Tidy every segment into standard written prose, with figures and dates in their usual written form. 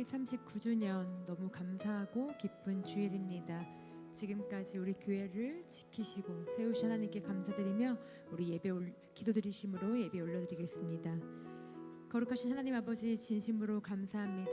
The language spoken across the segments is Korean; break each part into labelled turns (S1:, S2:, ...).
S1: 39주년 너무 감사하고 기쁜 주일입니다. 지금까지 우리 교회를 지키시고 세우신 하나님께 감사드리며 우리 기도드리심으로 예배 올려드리겠습니다. 거룩하신 하나님 아버지, 진심으로 감사합니다.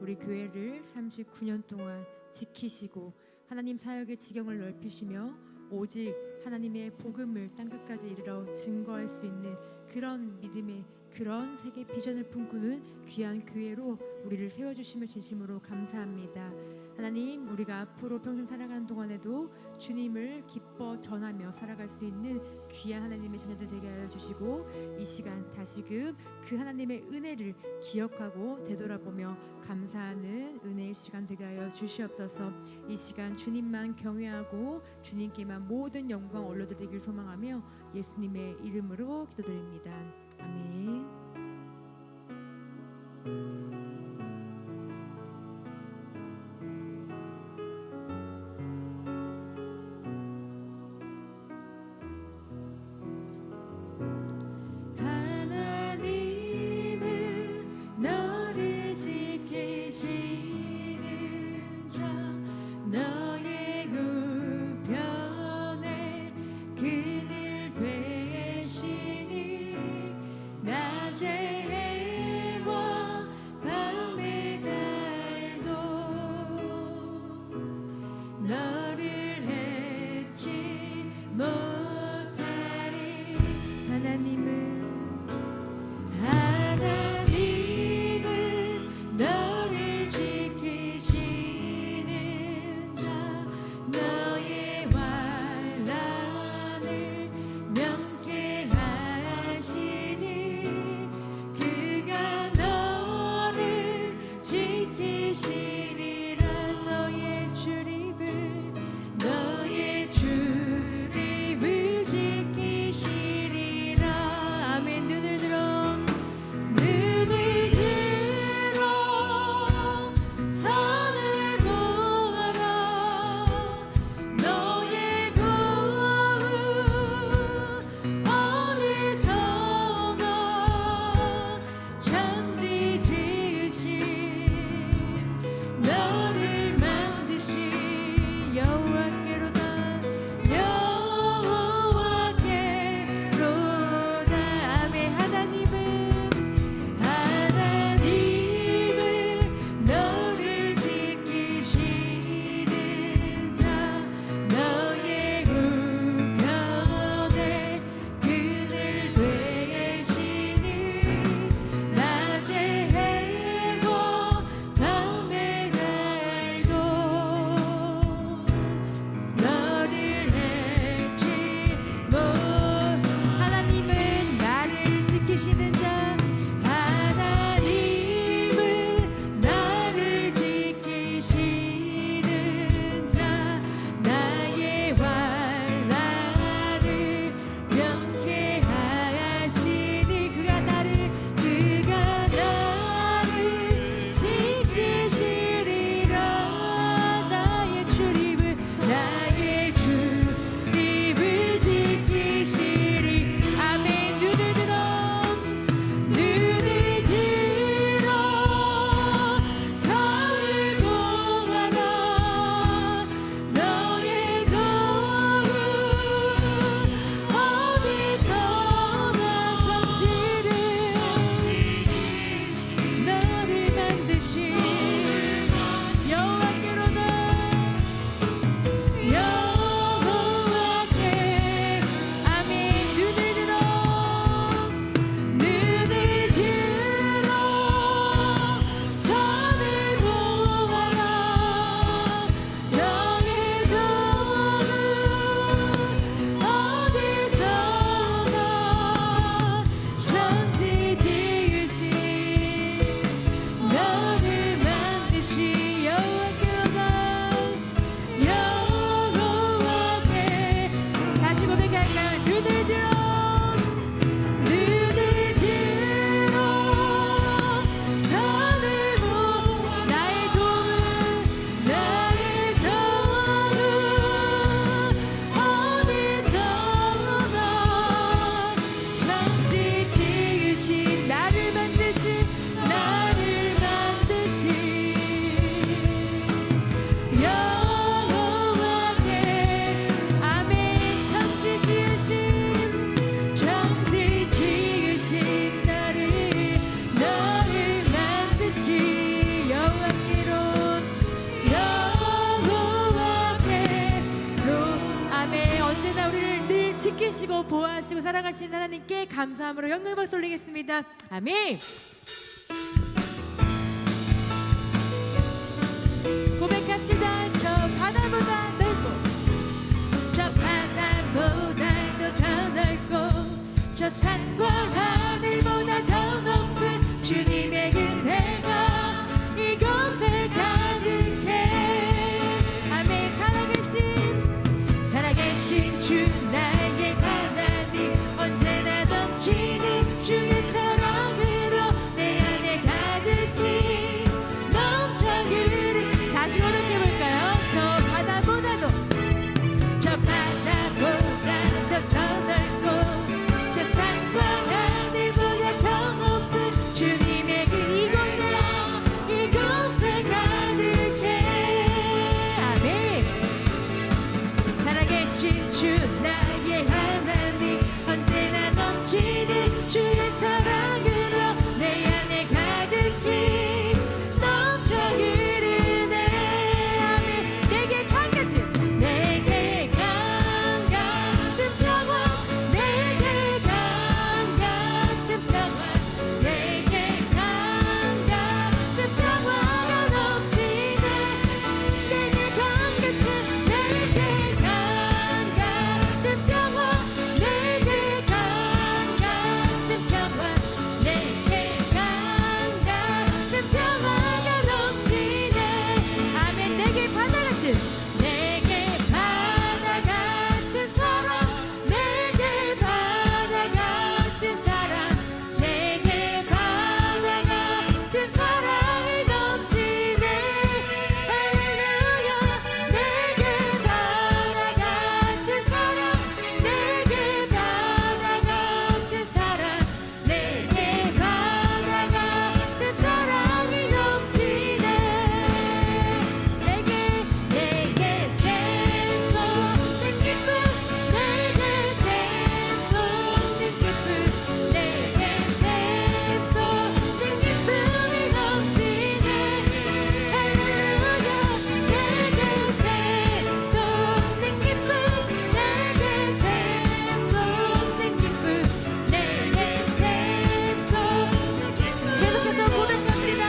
S1: 우리 교회를 39년 동안 지키시고 하나님 사역의 지경을 넓히시며 오직 하나님의 복음을 땅끝까지 이르러 증거할 수 있는 그런 믿음의 그런 세계 비전을 품고는 귀한 교회로 우리를 세워주심을 진심으로 감사합니다. 하나님, 우리가 앞으로 평생 살아가는 동안에도 주님을 기뻐 전하며 살아갈 수 있는 귀한 하나님의 자녀들 되게 하여 주시고, 이 시간 다시금 그 하나님의 은혜를 기억하고 되돌아보며 감사하는 은혜의 시간 되게 하여 주시옵소서. 이 시간 주님만 경외하고 주님께만 모든 영광 올려드리길 소망하며 예수님의 이름으로 기도드립니다. 아멘.
S2: 되시니 낮의 해와
S1: 아끼시고 보호하시고 사랑하시는 하나님께 감사함으로 영광의 박수 올리겠습니다. 아멘. 고백합시다. 저 바다보다 넓고 저 바다보다 더 넓고 저 산과 하늘보다 더 높은 주님의 은혜가 이곳에 가득해. 아멘. 살아계신 주 나의 하나님 언제나 넘치는 주의 사랑으로 내 안에 가득히 넘쳐 흐르는. 다시 고백해볼까요? 저 바다보다도 저 바다보다 더 넓고 저 산과 하늘보다 더 높은 주님의 그 이곳에 가득해. 아멘. 살아계신 주 나의 하나님 언제나 넘치는 주의 사랑으로 내 안에 가득히 넘쳐 흐르네. 아멘. 내게 강 같은 평화 내게 강 같은 평화 내게 강 같은 평화가 넘치네. 내게 강 같은 내게 강 같은 평화 내게 강 같은 평화 내게 강 같은 평화가 넘치네. 아멘. 내게 바다 같은 사랑 내게 바다 같은 사랑 내게 바다 같은 사랑이 넘치네. 할렐루야. 내게 바다 같은 사랑 내게 바다 같은 사랑 내게 바다 같은 사랑이 넘치네. 내게 샘솟는 기쁨 내게 샘솟는 기쁨 내게 샘솟는 기쁨이 넘치네. 할렐루야. 내게 샘솟는 기쁨 내게 샘솟는 기쁨 내게 샘솟는 기쁨. 계속해서 고백합시다.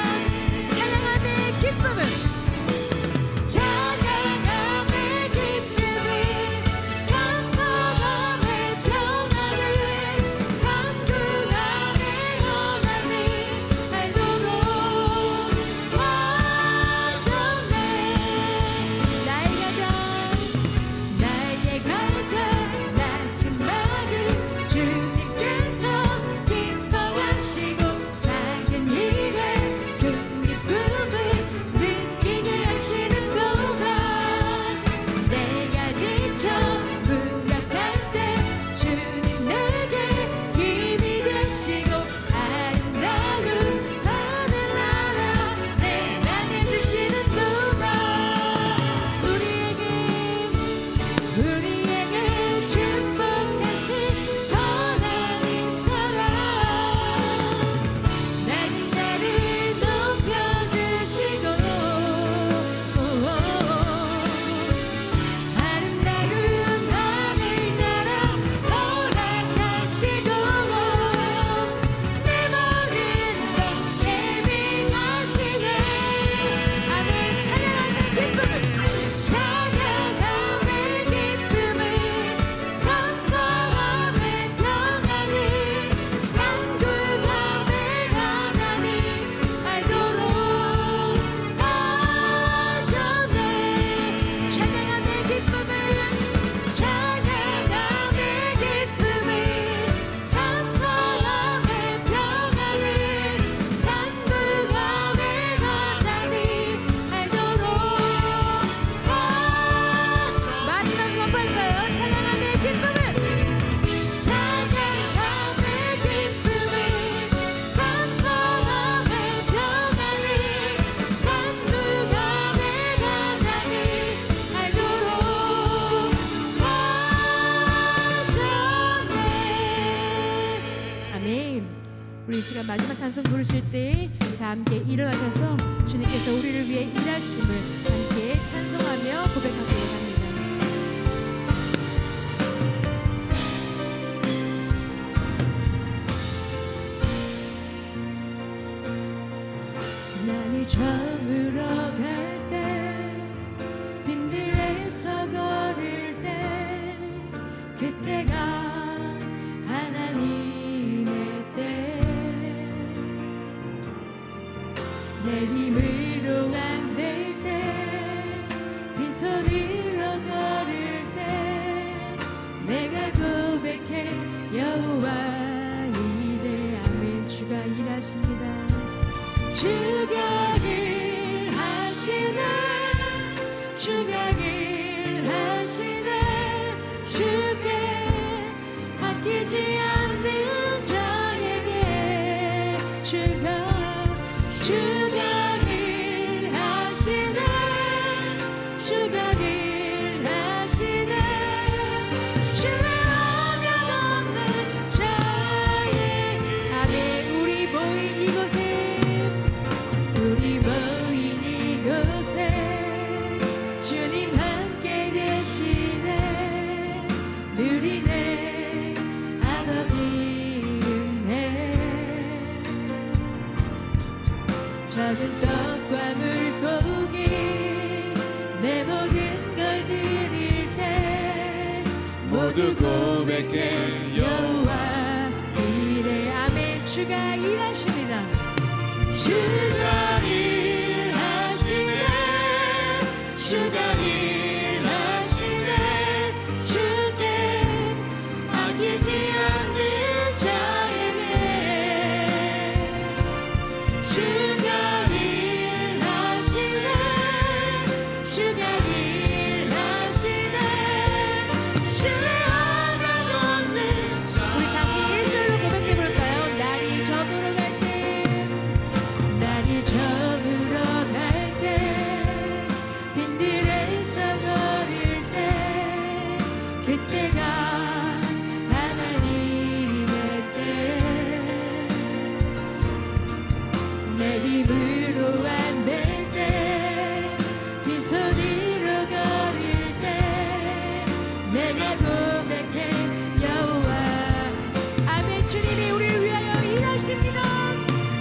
S1: 찬양함의 기쁨을 찬양함의 기쁨을 감사함의 평안을 간구함의 원한을 알도록 하셨네. 나의 가장 낮은 마음 주님께서 기뻐하시고 작은 일에 큰 기쁨을 느끼게 하시는 동안 내가 지쳐 무력할 때 주님 내게 힘이 되시고 아름다운 하늘나라 내 맘에 주시는 동안 우리에게 축복하신 하나님 사랑 낮은 나를 높여주시고 아름다운 하늘나라 허락하시고 내 모든 것 예비하시네. 아멘. 찬양함의 기쁨을 감사함의 평안을 간구함의 하나님 알도록 하셨네. 찬양함의 기쁨을 감사함의 평안을 간구함의 하나님 알도록 마지막 한번 할까요? 찬양함의 기쁨을 감사함의 평안을 간구함의 하나님 알도록 하셨네. 아멘. 우리 이 시간 마지막 찬송 부르실 때 다 함께 일어나셔서 주님께서 우리를 위해 일하심을 함께 찬송하며 고백하도록 합니다. 저물어 갈 때 빈들에서 걸을 때 그때가 하나님의 때 내 힘으로 안 될 때 빈손으로 걸을 때 내가 고백해 여호와 이래 아멘. 주가 일하십니다. 주가 일하시네 주가 일하시네 주께 아끼지 않는 자에게 주가 일하시네 주가 일하시네 신뢰하면 없는 자의 아멘. 우리 모인 이곳에 주님 함께 계시네 누리네 아버지 은혜 작은 떡과 물고기 내 모든 걸 드릴 때 모두 고백해 여호와 이래 아멘. 주가 일하십니다. 주가 일하시네 주가 일하시네 주께 아끼지 않는 자에게 주가 일하시네 주가 일하시네 신뢰하면 없는 우리 다시 1절로 고백해볼까요? 날이 저물어 갈 때 날이 저물어 갈 때 빈들에서 걸을 때 그때가 하나님의 때 내 힘으로 안 될 때 빈손으로 걸을 때 내가 고백해 여호와 아멘. 주님이 우리를 위하여 일하십니다.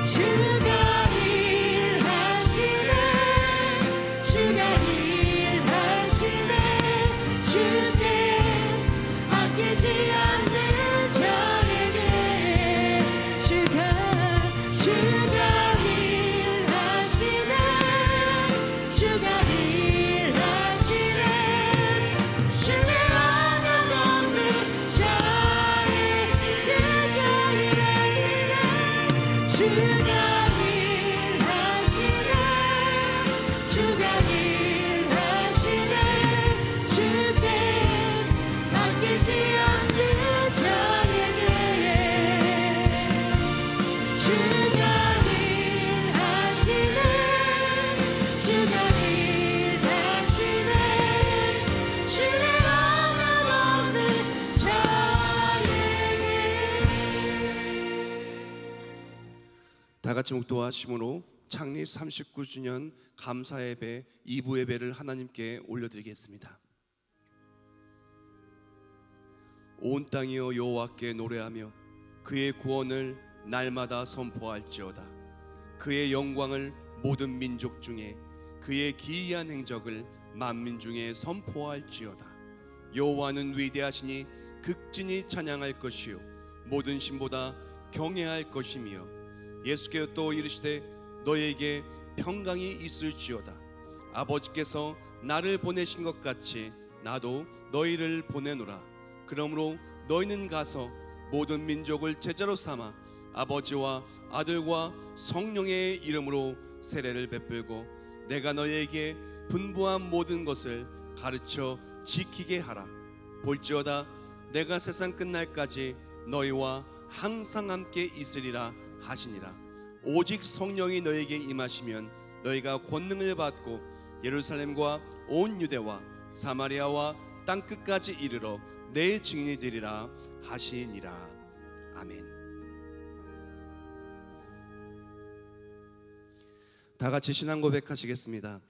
S1: 주가 일하시네 주가 일하시네 주께 아끼지 않는 자에게 주가 일하시네 주가 일하시네 신뢰하면 없는 자의 주가 일하시네 주가 일하시네 주가 일하시네 주께 아끼지 않는 자에게 주가 일하시네 주가 일하시네 신뢰하면 없는 자에게.
S2: 다 같이 묵도하심으로 창립 39주년 감사 예배 2부 예배를 하나님께 올려드리겠습니다. 온 땅이여 여호와께 노래하며 그의 구원을 날마다 선포할지어다. 그의 영광을 모든 민족 중에 그의 기이한 행적을 만민 중에 선포할지어다. 여호와는 위대하시니 극진히 찬양할 것이요 모든 신보다 경외할 것이며 예수께서 또 이르시되 너에게 평강이 있을지어다. 아버지께서 나를 보내신 것 같이 나도 너희를 보내노라. 그러므로 너희는 가서 모든 민족을 제자로 삼아 아버지와 아들과 성령의 이름으로 세례를 베풀고 내가 너희에게 분부한 모든 것을 가르쳐 지키게 하라. 볼지어다 내가 세상 끝날까지 너희와 항상 함께 있으리라 하시니라. 오직 성령이 너희에게 임하시면 너희가 권능을 받고 예루살렘과 온 유대와 사마리아와 땅끝까지 이르러 내 증인이 되리라 하시니라. 아멘. 다 같이 신앙 고백하시겠습니다.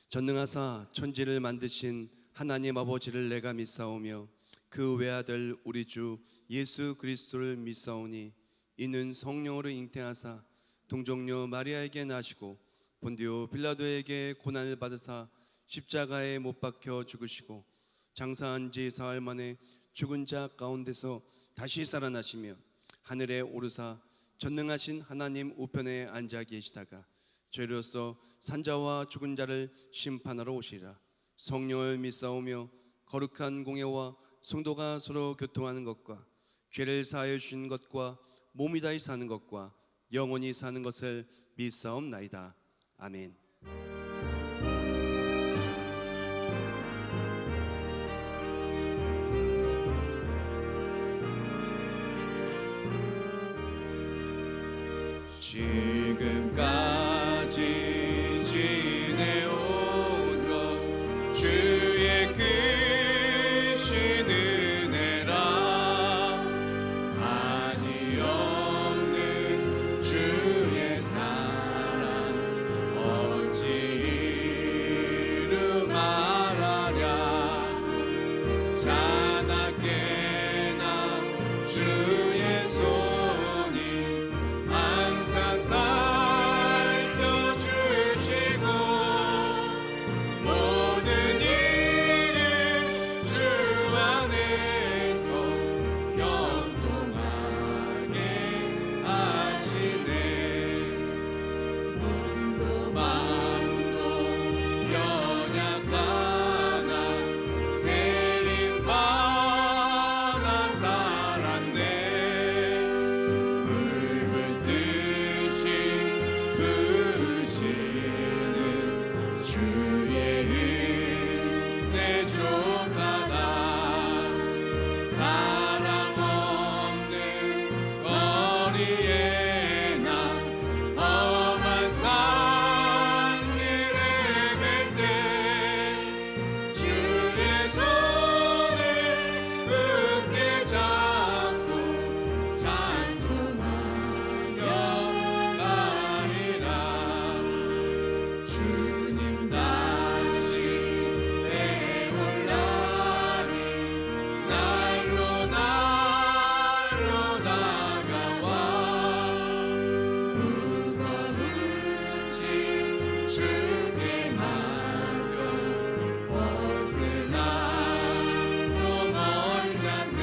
S2: 전능하사 천지를 만드신 하나님 아버지를 내가 믿사오며 그 외아들 우리 주 예수 그리스도를 믿사오니 이는 성령으로 잉태하사 동정녀 마리아에게 나시고 본디오 빌라도에게 고난을 받으사 십자가에 못 박혀 죽으시고 장사한 지 사흘 만에 죽은 자 가운데서 다시 살아나시며 하늘에 오르사 전능하신 하나님 우편에 앉아 계시다가 죄로서 산자와 죽은 자를 심판하러 오시리라. 성령을 믿사오며 거룩한 공예와 성도가 서로 교통하는 것과 죄를 사하여 주신 것과 몸이 다히 사는 것과 영원히 사는 것을 믿사옵나이다. 아멘. 지금까지 지내온 것 주의 크신 은혜라. 한이 없는 주의 사랑 어찌 이루 말하랴. 자나깨나 주의 손이 항상 살펴주시고 모든 일을 주 안에서 형통하게 하시네. 몸도 마음도 연약하나 세림받아 살았네. 붉은 뜻이 부르시는 주의 은혜 족하다. 사랑 없는 거리에 나 험한 산길에 뵐 때 주의 손을 굳게 잡고 찬송하며 가리라. 주님 다시 내올 날이 날로 다가와. 무거운 짐 주께 맡겨 벗으나 또 멀잖네.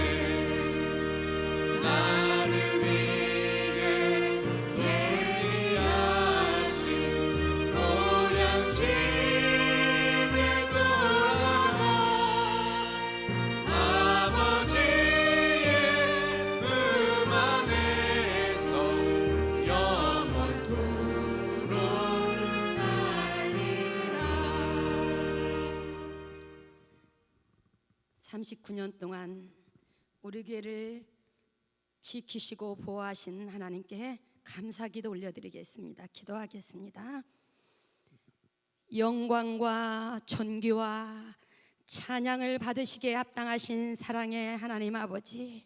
S2: 나를 위해 예비하신 고향 집에 돌아가 아버지의 품 안에서 영원토록 살리라.
S3: 39년 동안 우리 교회를 지키시고 보호하신 하나님께 감사기도 올려드리겠습니다. 기도하겠습니다. 영광과 존귀와 찬양을 받으시기에 합당하신 사랑의 하나님 아버지,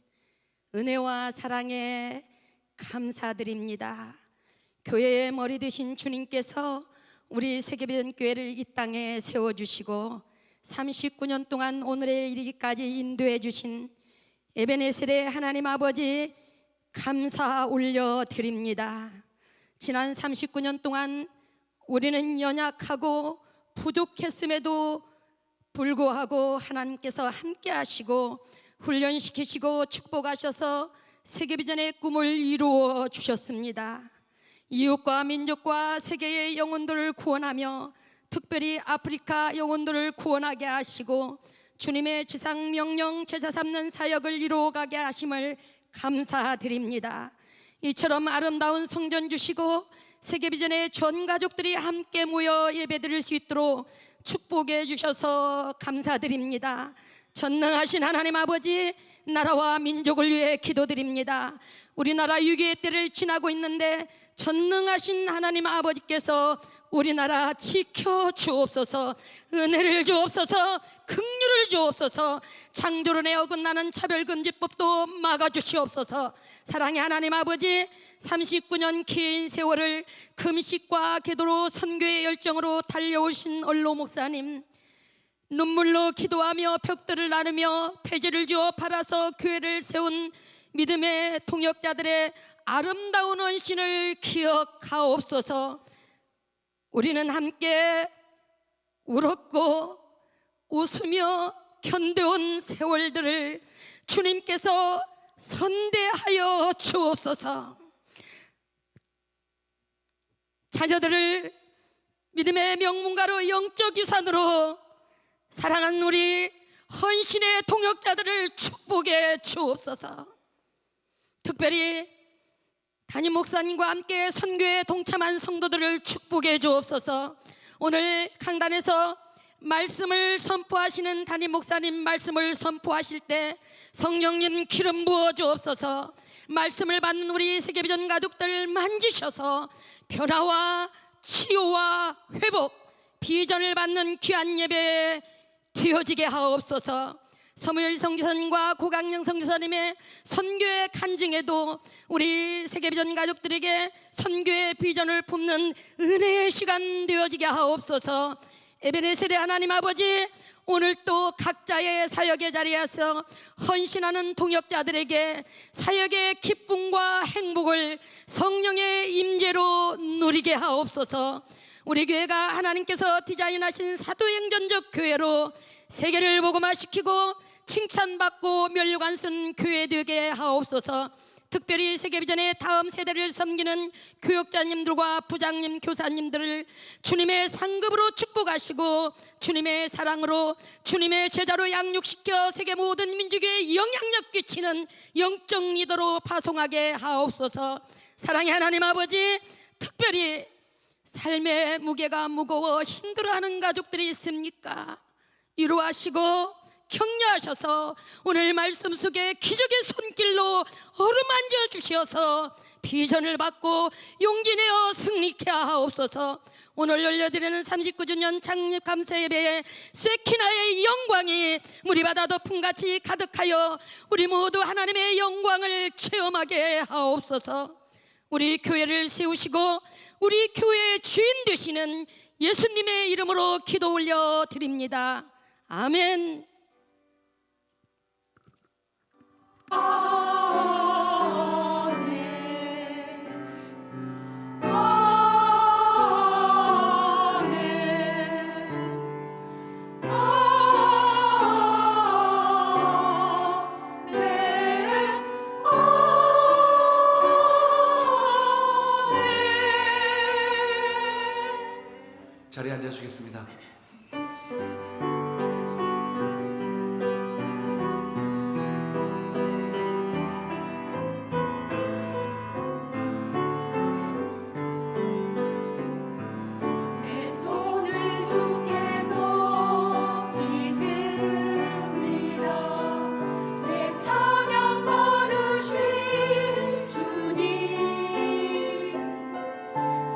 S3: 은혜와 사랑에 감사드립니다. 교회의 머리 되신 주님께서 우리 세계변 교회를 이 땅에 세워주시고 39년 동안 오늘에 이르기까지 인도해 주신 에베네셀의 하나님 아버지 감사 올려드립니다. 지난 39년 동안 우리는 연약하고 부족했음에도 불구하고 하나님께서 함께 하시고 훈련시키시고 축복하셔서 세계비전의 꿈을 이루어 주셨습니다. 이웃과 민족과 세계의 영혼들을 구원하며 특별히 아프리카 영혼들을 구원하게 하시고 주님의 지상명령 제자 삼는 사역을 이루어가게 하심을 감사드립니다. 이처럼 아름다운 성전 주시고 세계비전의 전 가족들이 함께 모여 예배드릴 수 있도록 축복해 주셔서 감사드립니다. 전능하신 하나님 아버지, 나라와 민족을 위해 기도드립니다. 우리나라 위기의 때를 지나고 있는데 전능하신 하나님 아버지께서 우리나라 지켜 주옵소서, 은혜를 주옵소서, 긍휼을 주옵소서, 창조론에 어긋나는 차별금지법도 막아주시옵소서. 사랑의 하나님 아버지, 39년 긴 세월을 금식과 기도로 선교의 열정으로 달려오신 언로 목사님, 눈물로 기도하며 벽들을 나누며 폐지를 주어 팔아서 교회를 세운 믿음의 동역자들의 아름다운 헌신을 기억하옵소서. 우리는 함께 울었고 웃으며 견뎌온 세월들을 주님께서 선대하여 주옵소서. 자녀들을 믿음의 명문가로 영적 유산으로 사랑하는 우리 헌신의 동역자들을 축복해 주옵소서. 특별히 담임 목사님과 함께 선교에 동참한 성도들을 축복해 주옵소서. 오늘 강단에서 말씀을 선포하시는 담임 목사님 말씀을 선포하실 때 성령님 기름 부어 주옵소서. 말씀을 받는 우리 세계비전 가족들 만지셔서 변화와 치유와 회복, 비전을 받는 귀한 예배 되어지게 하옵소서. 서무엘 선교사님과 고강령 선교사님의 선교의 간증에도 우리 세계비전 가족들에게 선교의 비전을 품는 은혜의 시간 되어지게 하옵소서. 에베네셀의 하나님 아버지, 오늘 또 각자의 사역의 자리에서 헌신하는 동역자들에게 사역의 기쁨과 행복을 성령의 임재로 누리게 하옵소서. 우리 교회가 하나님께서 디자인하신 사도행전적 교회로 세계를 복음화시키고 칭찬받고 면류관 쓴 교회 되게 하옵소서. 특별히 세계비전의 다음 세대를 섬기는 교육자님들과 부장님, 교사님들을 주님의 상급으로 축복하시고 주님의 사랑으로 주님의 제자로 양육시켜 세계 모든 민족에 영향력 끼치는 영적 리더로 파송하게 하옵소서. 사랑의 하나님 아버지, 특별히 삶의 무게가 무거워 힘들어하는 가족들이 있습니까? 위로하시고 격려하셔서 오늘 말씀 속에 기적의 손길로 어루만져 주시어서 비전을 받고 용기 내어 승리케 하옵소서. 오늘 열려드리는 39주년 창립 감사 예배에 쇠키나의 영광이 무리바다 덮음같이 가득하여 우리 모두 하나님의 영광을 체험하게 하옵소서. 우리 교회를 세우시고 우리 교회의 주인 되시는 예수님의 이름으로 기도 올려 드립니다. 아멘.
S2: 자리에 앉아주겠습니다.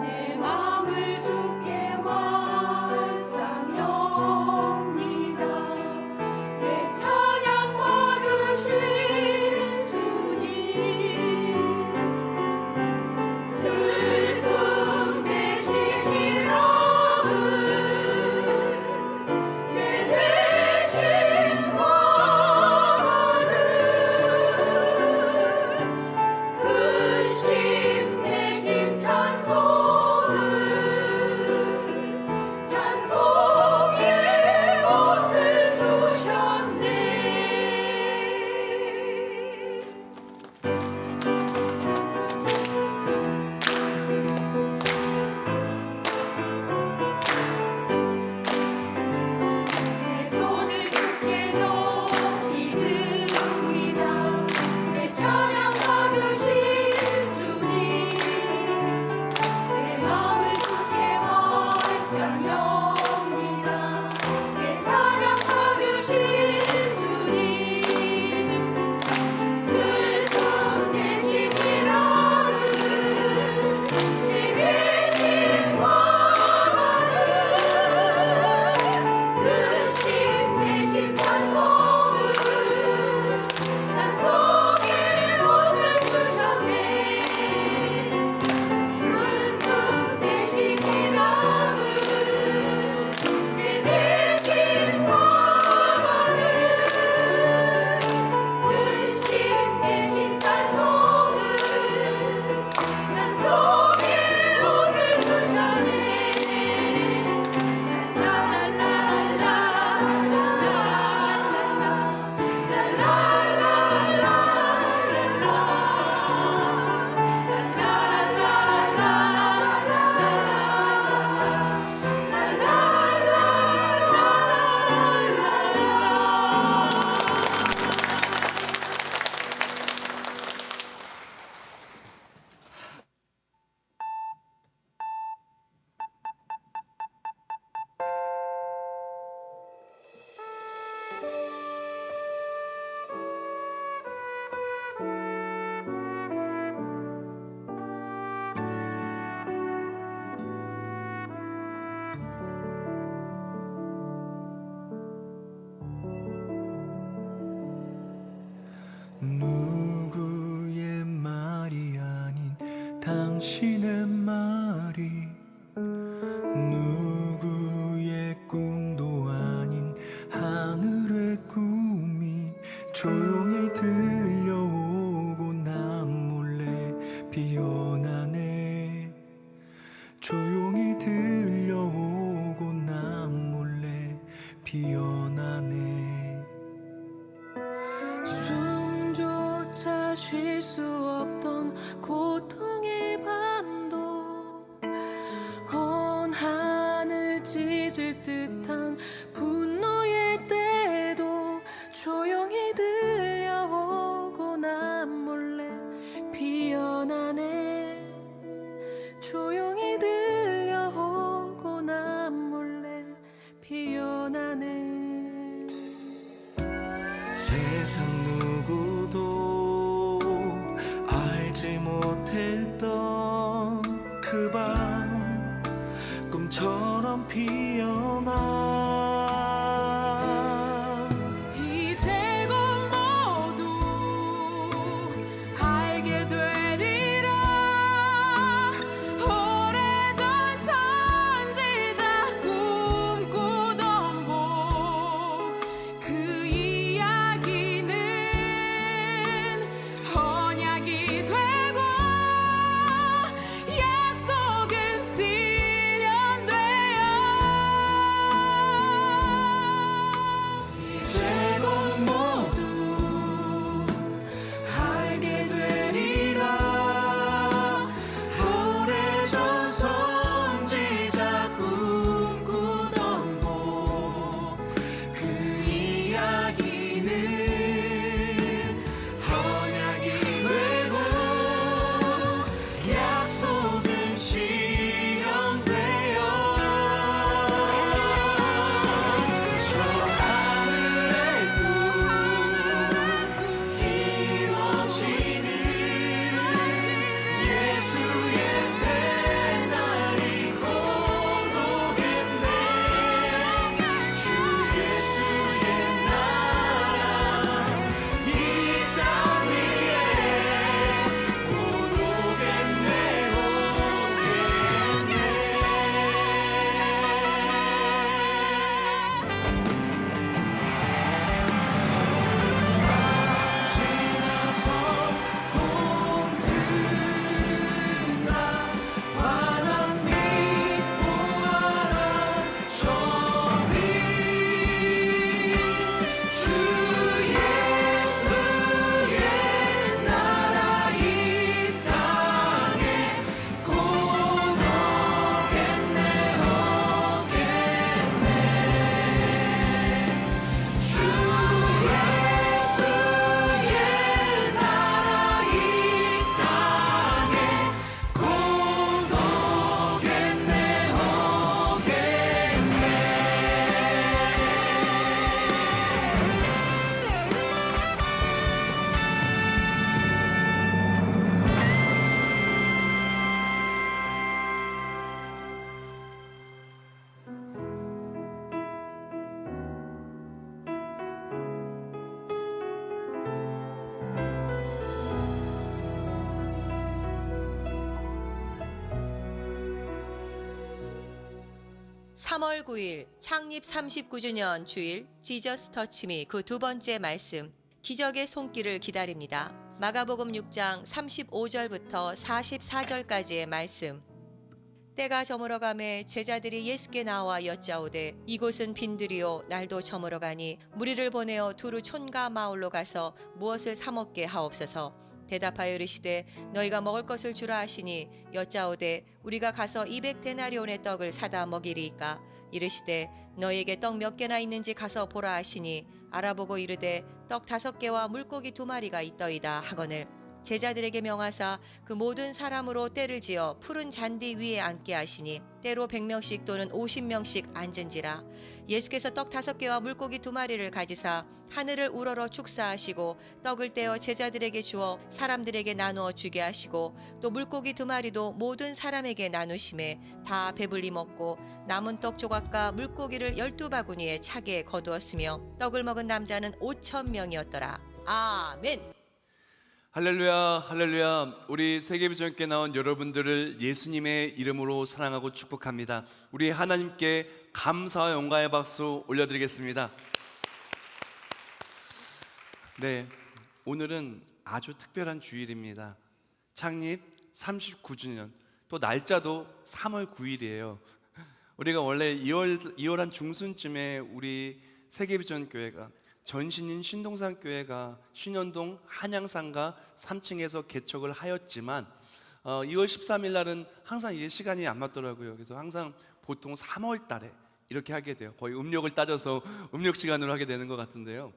S4: 내 마음을 주께 활짝 누구의 말이 아닌 당신의 말이, 누구의 꿈도 아닌 하늘의 꿈이 조용히 들려오고 난 몰래 피어나네. 조용히 들려오고 난 몰래 피어나네.
S5: 숨조차 쉴 수 없던 고통의 밤도, 온 하늘 찢을 듯한 분노의 때도 조용히 들려오고 난 몰래 피어나네. 조용히 들려오고 난 몰래 피어나네.
S4: 세상 누구도 알지 못했던 그 밤, 꿈처럼 피어나.
S5: 이제 곧 모두 알게 되리라. 오래전 선지자 꿈꾸던 봄, 그 이야기는 언약이 되고 약속은 실현되어. 이제 곧 모두 알게 되리라. 오래전 선지자 꿈꾸던 봄, 그 이야기는 언약이 되고 약속은 실현되어. 저 하늘에도 이루어지는 예수의 새날이 곧 오겠네. 주 예수의 나라 이 땅 위에 곧 오겠네. 지나서 동든다. 환한 빛 보아라 저리. 주 예수의 나라 이 땅에 곧 오겠네. 주 예수의 나라 이 땅에 곧 오겠네.
S6: (3월 9일) 창립 39주년 주일 지저스 터치미 그 두 번째 말씀, 기적의 손길을 기다립니다. 마가복음 6장 35절부터 44절까지의 말씀. 때가 저물어가매 제자들이 예수께 나와 여짜오되 이곳은 빈들이요 날도 저물어가니 무리를 보내어 두루 촌과 마을로 가서 무엇을 사 먹게 하옵소서. 대답하여 이르시되 너희가 먹을 것을 주라 하시니 여짜오되 우리가 가서 200데나리온의 떡을 사다 먹이리이까. 이르시되 너희에게 떡 몇 개나 있는지 가서 보라 하시니 알아보고 이르되 떡 5개와 물고기 2마리가 있더이다 하거늘 제자들에게 명하사 그 모든 사람으로 떼를 지어 푸른 잔디 위에 앉게 하시니 때로 100명씩 또는 50명씩 앉은지라. 예수께서 떡 5개와 물고기 2마리를 가지사 하늘을 우러러 축사하시고 떡을 떼어 제자들에게 주어 사람들에게 나누어 주게 하시고 또 물고기 2마리도 모든 사람에게 나누심에 다 배불리 먹고 남은 떡 조각과 물고기를 12바구니에 차게 거두었으며 떡을 먹은 남자는 5,000명이었더라. 아멘.
S2: 할렐루야, 할렐루야. 우리 세계비전교회 나온 여러분들을 예수님의 이름으로 사랑하고 축복합니다. 우리 하나님께 감사와 영광의 박수 올려드리겠습니다. 네, 오늘은 아주 특별한 주일입니다. 창립 39주년, 또 날짜도 3월 9일이에요. 우리가 원래 2월 한 중순쯤에 우리 세계비전교회가 전신인 신동산교회가 신현동 한양상가 3층에서 개척을 하였지만 2월 13일 날은 항상 이게 시간이 안 맞더라고요. 그래서 항상 보통 3월 달에 이렇게 하게 돼요. 거의 음력을 따져서 음력 시간으로 하게 되는 것 같은데요.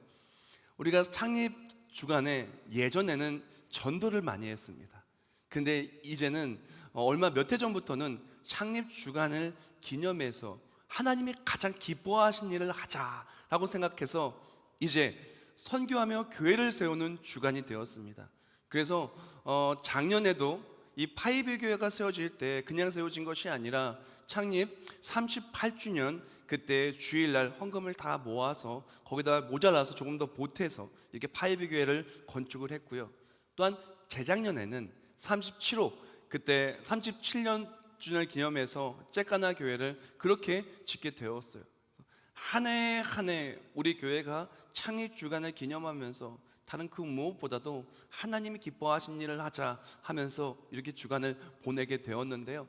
S2: 우리가 창립 주간에 예전에는 전도를 많이 했습니다. 근데 이제는 얼마 몇 해 전부터는 창립 주간을 기념해서 하나님이 가장 기뻐하신 일을 하자라고 생각해서 이제 선교하며 교회를 세우는 주간이 되었습니다. 그래서 작년에도 이 파이브 교회가 세워질 때 그냥 세워진 것이 아니라 창립 38주년 그때 주일날 헌금을 다 모아서 거기다가 모자라서 조금 더 보태서 이렇게 파이브 교회를 건축을 했고요. 또한 재작년에는 37호 그때 37년 주년을 기념해서 째까나 교회를 그렇게 짓게 되었어요. 한 해 한 해 우리 교회가 창립 주간을 기념하면서 다른 그 무엇보다도 하나님이 기뻐하신 일을 하자 하면서 이렇게 주간을 보내게 되었는데요.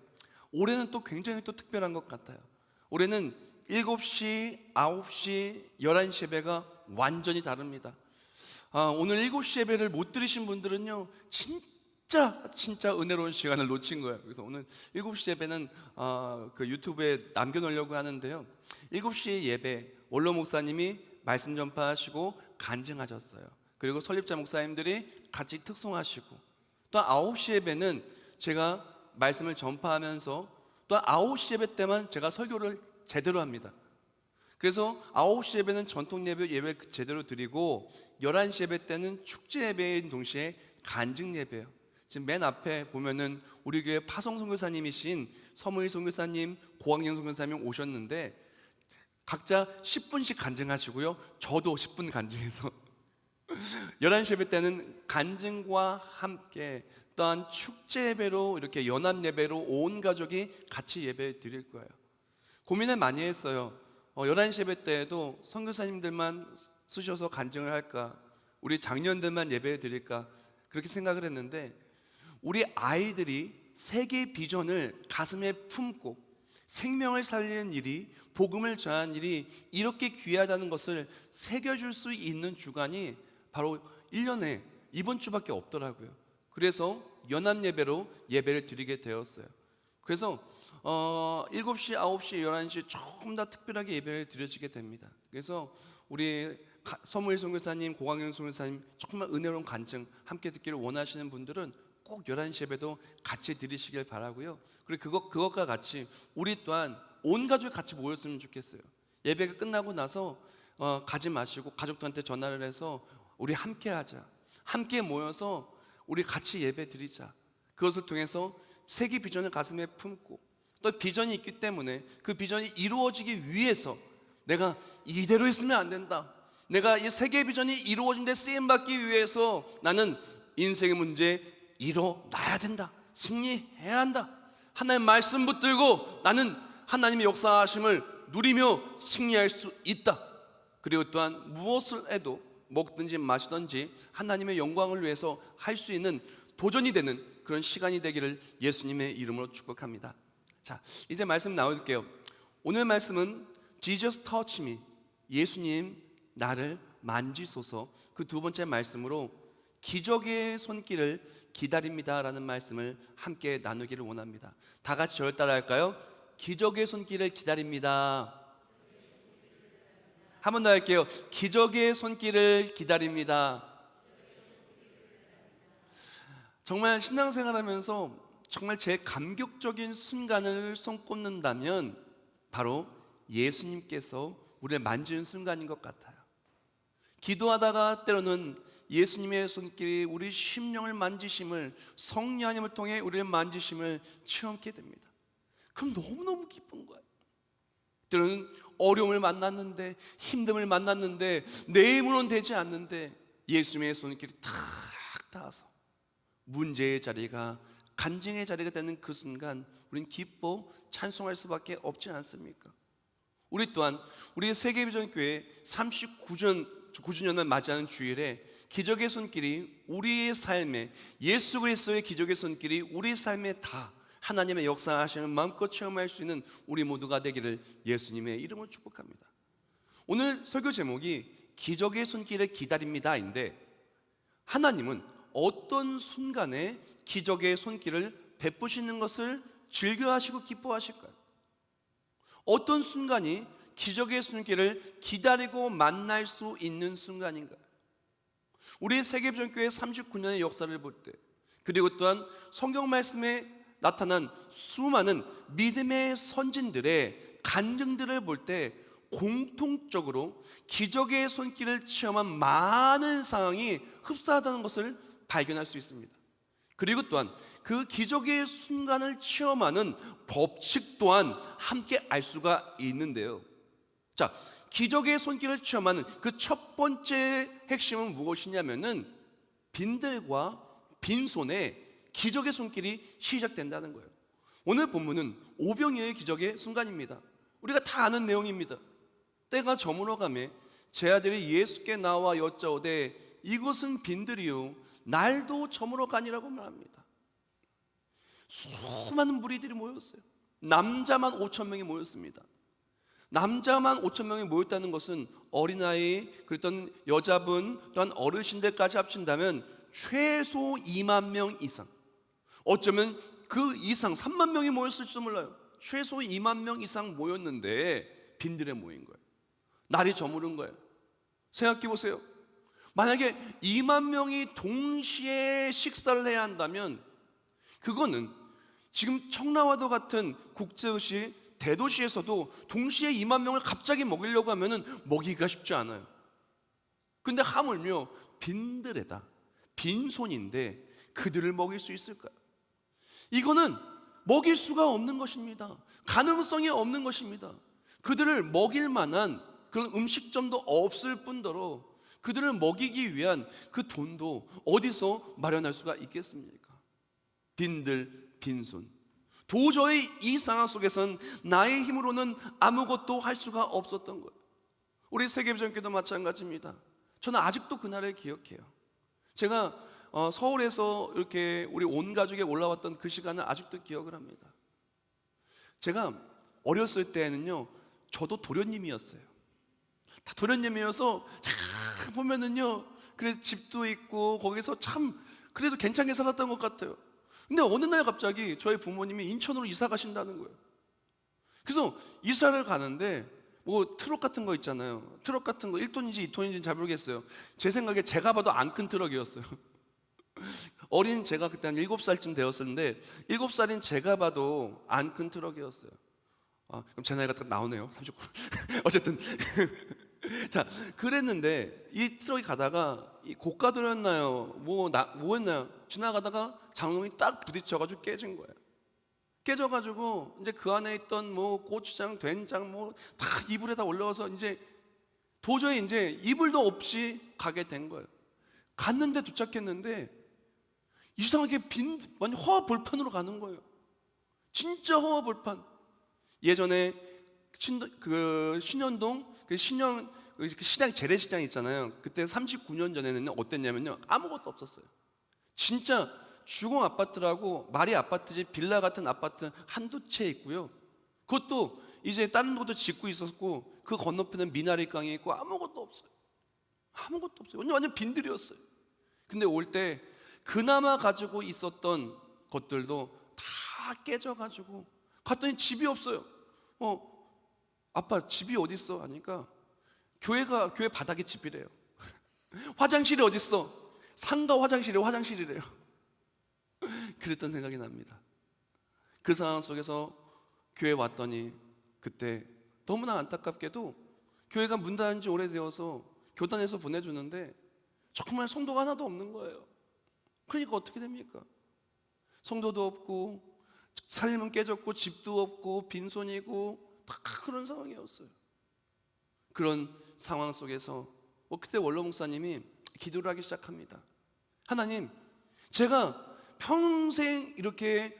S2: 올해는 또 굉장히 또 특별한 것 같아요. 올해는 7시, 9시, 11시 예배가 완전히 다릅니다. 오늘 7시 예배를 못 들으신 분들은요 진짜 은혜로운 시간을 놓친 거예요. 그래서 오늘 7시 예배는 그 유튜브에 남겨놓으려고 하는데요. 7시 예배 원로 목사님이 말씀 전파하시고 간증하셨어요. 그리고 설립자 목사님들이 같이 특송하시고 또 9시 예배는 제가 말씀을 전파하면서 또 9시 예배 때만 제가 설교를 제대로 합니다. 그래서 9시 예배는 전통 예배 제대로 드리고 11시 예배 때는 축제 예배인 동시에 간증 예배예요. 지금 맨 앞에 보면은 우리 교회 파송 선교사님이신 서무일 선교사님, 고학영 선교사님 오셨는데 각자 10분씩 간증하시고요. 저도 10분 간증해서 11시 예배 때는 간증과 함께 또한 축제 예배로 이렇게 연합 예배로 온 가족이 같이 예배 드릴 거예요. 고민을 많이 했어요. 11시 예배 때에도 선교사님들만 쓰셔서 간증을 할까? 우리 장년들만 예배 드릴까? 그렇게 생각을 했는데 우리 아이들이 세계 비전을 가슴에 품고 생명을 살리는 일이 복음을 전하는 일이 이렇게 귀하다는 것을 새겨줄 수 있는 주간이 바로 1년에 이번 주밖에 없더라고요. 그래서 연합 예배로 예배를 드리게 되었어요. 그래서 7시, 9시, 11시 조금 더 특별하게 예배를 드려지게 됩니다. 그래서 우리 서무일 선교사님, 고광영 선교사님 정말 은혜로운 간증 함께 듣기를 원하시는 분들은 꼭 11시 예배도 같이 드리시길 바라고요. 그리고 그것과 같이 우리 또한 온 가족이 같이 모였으면 좋겠어요. 예배가 끝나고 나서 가지 마시고 가족들한테 전화를 해서 우리 함께 하자. 함께 모여서 우리 같이 예배 드리자. 그것을 통해서 세계 비전을 가슴에 품고 또 비전이 있기 때문에 그 비전이 이루어지기 위해서 내가 이대로 있으면 안 된다. 내가 이 세계 비전이 이루어진 데 쓰임받기 위해서 나는 인생의 문제 이뤄놔야 된다. 승리해야 한다. 하나님의 말씀 붙들고 나는 하나님의 역사하심을 누리며 승리할 수 있다. 그리고 또한 무엇을 해도 먹든지 마시든지 하나님의 영광을 위해서 할 수 있는 도전이 되는 그런 시간이 되기를 예수님의 이름으로 축복합니다. 자, 이제 말씀 나올게요. 오늘 말씀은 Jesus touch me, 예수님 나를 만지소서. 그 두 번째 말씀으로 기적의 손길을 기다립니다라는 말씀을 함께 나누기를 원합니다. 다 같이 저를 따라 할까요? 기적의 손길을 기다립니다. 한 번 더 할게요. 기적의 손길을 기다립니다. 정말 신앙생활하면서 정말 제 감격적인 순간을 손꼽는다면 바로 예수님께서 우리를 만지는 순간인 것 같아요. 기도하다가 때로는 예수님의 손길이 우리 심령을 만지심을, 성령 하나님을 통해 우리를 만지심을 체험하게 됩니다. 그럼 너무너무 기쁜 거예요. 때로는 어려움을 만났는데, 힘듦을 만났는데, 내 힘으로는 되지 않는데 예수님의 손길이 탁 닿아서 문제의 자리가 간증의 자리가 되는 그 순간 우린 기뻐 찬송할 수밖에 없지 않습니까? 우리 또한 우리 세계비전교회 39주년을 맞이하는 주일에 기적의 손길이 우리의 삶에, 예수 그리스도의 기적의 손길이 우리 삶에 다 하나님의 역사하시는 마음껏 체험할 수 있는 우리 모두가 되기를 예수님의 이름으로 축복합니다. 오늘 설교 제목이 기적의 손길을 기다립니다인데, 하나님은 어떤 순간에 기적의 손길을 베푸시는 것을 즐겨하시고 기뻐하실까요? 어떤 순간이 기적의 손길을 기다리고 만날 수 있는 순간인가요? 우리 세계비전교회 39년의 역사를 볼 때, 그리고 또한 성경 말씀에 나타난 수많은 믿음의 선진들의 간증들을 볼 때 공통적으로 기적의 손길을 체험한 많은 상황이 흡사하다는 것을 발견할 수 있습니다. 그리고 또한 그 기적의 순간을 체험하는 법칙 또한 함께 알 수가 있는데요. 자, 기적의 손길을 체험하는 그 첫 번째 핵심은 무엇이냐면은 빈들과 빈손에 기적의 손길이 시작된다는 거예요. 오늘 본문은 오병이어의 기적의 순간입니다. 우리가 다 아는 내용입니다. 때가 저물어가매 제 아들이 예수께 나와 여짜오되 이곳은 빈들이요 날도 저물어가니라고 말합니다. 수많은 무리들이 모였어요. 남자만 5,000명이 모였습니다. 남자만 5,000명이 모였다는 것은 어린아이, 그랬던 여자분, 또한 어르신들까지 합친다면 최소 2만 명 이상, 어쩌면 그 이상 3만 명이 모였을지도 몰라요. 최소 2만 명 이상 모였는데 빈들에 모인 거예요. 날이 저무른 거예요. 생각해 보세요. 만약에 2만 명이 동시에 식사를 해야 한다면 그거는 지금 청라와도 같은 국제도시, 대도시에서도 동시에 2만 명을 갑자기 먹이려고 하면은 먹이기가 쉽지 않아요. 근데 하물며 빈들에다, 빈손인데 그들을 먹일 수 있을까요? 이거는 먹일 수가 없는 것입니다. 가능성이 없는 것입니다. 그들을 먹일 만한 그런 음식점도 없을 뿐더러 그들을 먹이기 위한 그 돈도 어디서 마련할 수가 있겠습니까? 빈들, 빈손. 도저히 이 상황 속에선 나의 힘으로는 아무것도 할 수가 없었던 거예요. 우리 세계비전교회도 마찬가지입니다. 저는 아직도 그날을 기억해요. 제가 서울에서 이렇게 우리 온 가족이 올라왔던 그 시간을 아직도 기억을 합니다. 제가 어렸을 때는요, 저도 도련님이었어요. 다 도련님이어서 보면은요, 그래 집도 있고 거기서 참 그래도 괜찮게 살았던 것 같아요. 근데 어느 날 갑자기 저희 부모님이 인천으로 이사 가신다는 거예요. 그래서 이사를 가는데 뭐 트럭 같은 거 있잖아요. 트럭 같은 거 1톤인지 2톤인지 잘 모르겠어요. 제 생각에 제가 봐도 안 큰 트럭이었어요. 어린 제가 그때 한 7살쯤 되었었는데 7살인 제가 봐도 안 큰 트럭이었어요. 그럼 제 나이가 딱 나오네요. 39. 어쨌든 자, 그랬는데 이 트럭이 가다가 이 고가도였나요? 뭐였나요? 지나가다가 장롱이 딱 부딪혀가지고 깨진 거예요. 깨져가지고 이제 그 안에 있던 뭐 고추장, 된장 뭐 다 이불에 다 올라와서 이제 도저히 이제 이불도 없이 가게 된 거예요. 갔는데 도착했는데 이상하게 완전 허허벌판으로 가는 거예요. 진짜 허허벌판. 예전에 신현동 시장 재래시장 있잖아요. 그때 39년 전에는 어땠냐면요, 아무것도 없었어요. 진짜 주공 아파트라고 말이 아파트지 빌라 같은 아파트 한두 채 있고요. 그것도 이제 다른 것도 짓고 있었고 그 건너편은 미나리 강이 있고 아무것도 없어요. 아무것도 없어요. 완전 빈들이었어요. 근데 올 때 그나마 가지고 있었던 것들도 다 깨져가지고 갔더니 집이 없어요. 아빠 집이 어디 있어? 하니까 교회 바닥에 집이래요. 화장실이 어디 있어? 상가 화장실이래요. 그랬던 생각이 납니다. 그 상황 속에서 교회 왔더니 그때 너무나 안타깝게도 교회가 문 닫은 지 오래되어서 교단에서 보내주는데 정말 성도가 하나도 없는 거예요. 그러니까 어떻게 됩니까? 성도도 없고 삶은 깨졌고 집도 없고 빈손이고 다 그런 상황이었어요. 그런 상황 속에서 그때 원로 목사님이 기도를 하기 시작합니다. 하나님, 제가 평생 이렇게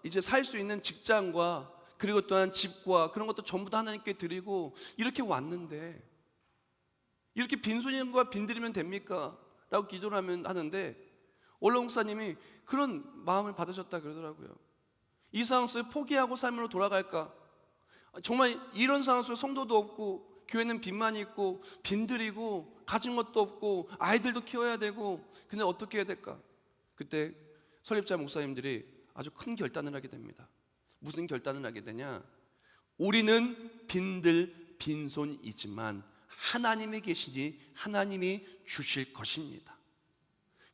S2: 이제 살 수 있는 직장과 그리고 또한 집과 그런 것도 전부 다 하나님께 드리고 이렇게 왔는데 이렇게 빈손과 빈드리면 됩니까? 라고 기도를 하는데 원로 목사님이 그런 마음을 받으셨다 그러더라고요. 이 상황 속에 포기하고 삶으로 돌아갈까? 정말 이런 상황 속에 성도도 없고 교회는 빚만 있고 빈들이고 가진 것도 없고 아이들도 키워야 되고 근데 어떻게 해야 될까? 그때 설립자 목사님들이 아주 큰 결단을 하게 됩니다. 무슨 결단을 하게 되냐? 우리는 빈손이지만 하나님이 계시니 하나님이 주실 것입니다.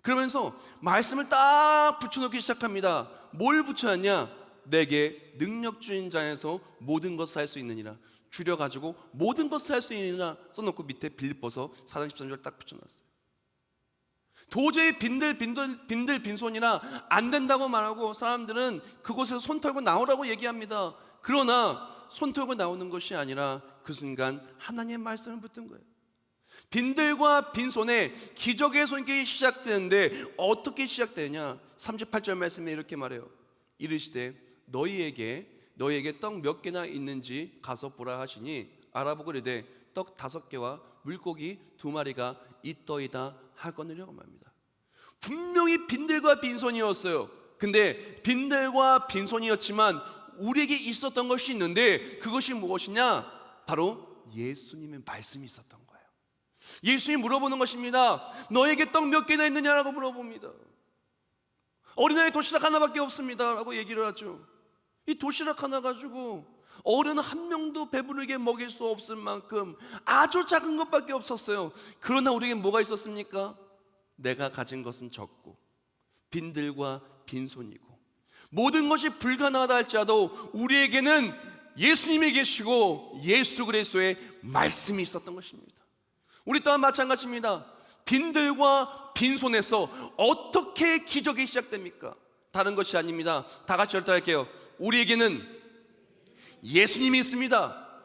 S2: 그러면서 말씀을 딱 붙여놓기 시작합니다. 뭘 붙여놨냐? 내게 능력 주인 자에서 모든 것을 할 수 있느니라. 줄여가지고 모든 것을 할 수 있느니라 써놓고 밑에 빌립보서 4장 13절 딱 붙여놨어요. 도저히 빈손이라 안 된다고 말하고 사람들은 그곳에서 손 털고 나오라고 얘기합니다. 그러나 손 털고 나오는 것이 아니라 그 순간 하나님의 말씀을 붙든 거예요. 빈들과 빈손에 기적의 손길이 시작되는데 어떻게 시작되냐? 38절 말씀에 이렇게 말해요. 이르시되 너희에게 떡 몇 개나 있는지 가서 보라 하시니 알아보고 이르되 떡 5개와 물고기 2마리가 있더이다 하거니라고 말합니다. 분명히 빈들과 빈손이었어요. 근데 빈들과 빈손이었지만 우리에게 있었던 것이 있는데 그것이 무엇이냐? 바로 예수님의 말씀이 있었던 거예요. 예수님이 물어보는 것입니다. 너에게 떡 몇 개나 있느냐라고 물어봅니다. 어린아이 도시락 하나밖에 없습니다 라고 얘기를 하죠. 이 도시락 하나 가지고 어른 한 명도 배부르게 먹일 수 없을 만큼 아주 작은 것밖에 없었어요. 그러나 우리에게 뭐가 있었습니까? 내가 가진 것은 적고 빈들과 빈손이고 모든 것이 불가능하다 할지라도 우리에게는 예수님이 계시고 예수 그리스도의 말씀이 있었던 것입니다. 우리 또한 마찬가지입니다. 빈들과 빈손에서 어떻게 기적이 시작됩니까? 다른 것이 아닙니다. 다 같이 열달할게요. 우리에게는 예수님이 있습니다.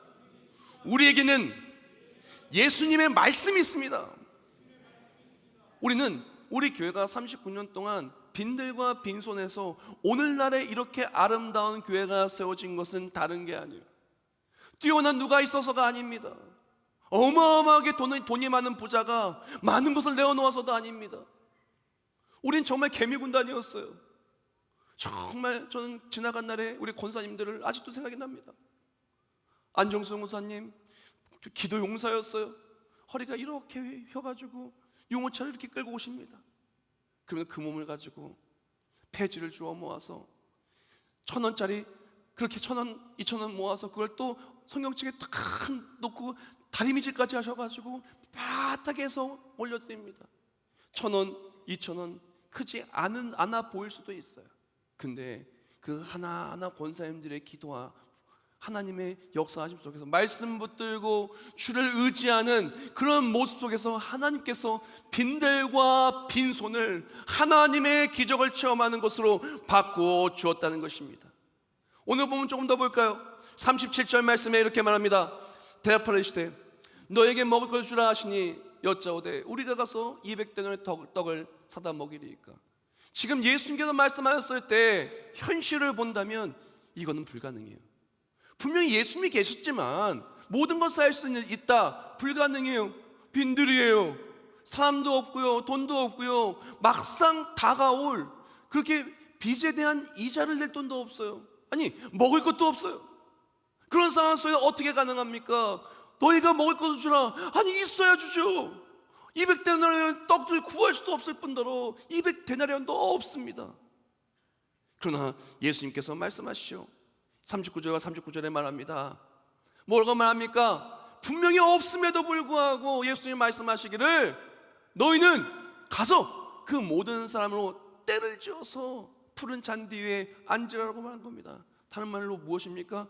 S2: 우리에게는 예수님의 말씀이 있습니다. 우리 교회가 39년 동안 빈들과 빈손에서 오늘날에 이렇게 아름다운 교회가 세워진 것은 다른 게 아니에요. 뛰어난 누가 있어서가 아닙니다. 어마어마하게 돈이 많은 부자가 많은 것을 내어놓아서도 아닙니다. 우린 정말 개미군단이었어요. 정말 저는 지나간 날에 우리 권사님들을 아직도 생각이 납니다. 안정수 목사님 기도 용사였어요. 허리가 이렇게 휘어가지고 유모차를 이렇게 끌고 오십니다. 그러면 그 몸을 가지고 폐지를 주워 모아서 1,000원짜리 그렇게 1,000원, 2,000원 모아서 그걸 또 성경책에 딱 놓고 다리미질까지 하셔가지고 바닥에서 올려드립니다. 1,000원, 2,000원 크지 않아 보일 수도 있어요. 근데 그 하나하나 권사님들의 기도와 하나님의 역사하심 속에서 말씀 붙들고 주를 의지하는 그런 모습 속에서 하나님께서 빈들과 빈손을 하나님의 기적을 체험하는 것으로 바꾸어 주었다는 것입니다. 오늘 보면 조금 더 볼까요? 37절 말씀에 이렇게 말합니다. 대답하라 이르시되 너에게 먹을 것을 주라 하시니 여짜오되 우리가 가서 200데나리의 떡을 사다 먹이리이까. 지금 예수님께서 말씀하셨을 때 현실을 본다면 이거는 불가능해요. 분명히 예수님이 계셨지만 모든 것을 할 수 있다. 불가능해요. 빈들이에요. 사람도 없고요, 돈도 없고요. 막상 다가올 그렇게 빚에 대한 이자를 낼 돈도 없어요. 아니 먹을 것도 없어요. 그런 상황 속에 어떻게 가능합니까? 너희가 먹을 것을 주라. 아니 있어야 주죠. 200데나리온 떡들 구할 수도 없을 뿐더러 200데나리온도 없습니다. 그러나 예수님께서 말씀하시죠. 39절과 39절에 말합니다. 뭐라고 말합니까? 분명히 없음에도 불구하고 예수님이 말씀하시기를 너희는 가서 그 모든 사람으로 때를 지어서 푸른 잔디 위에 앉으라고 말한 겁니다. 다른 말로 무엇입니까?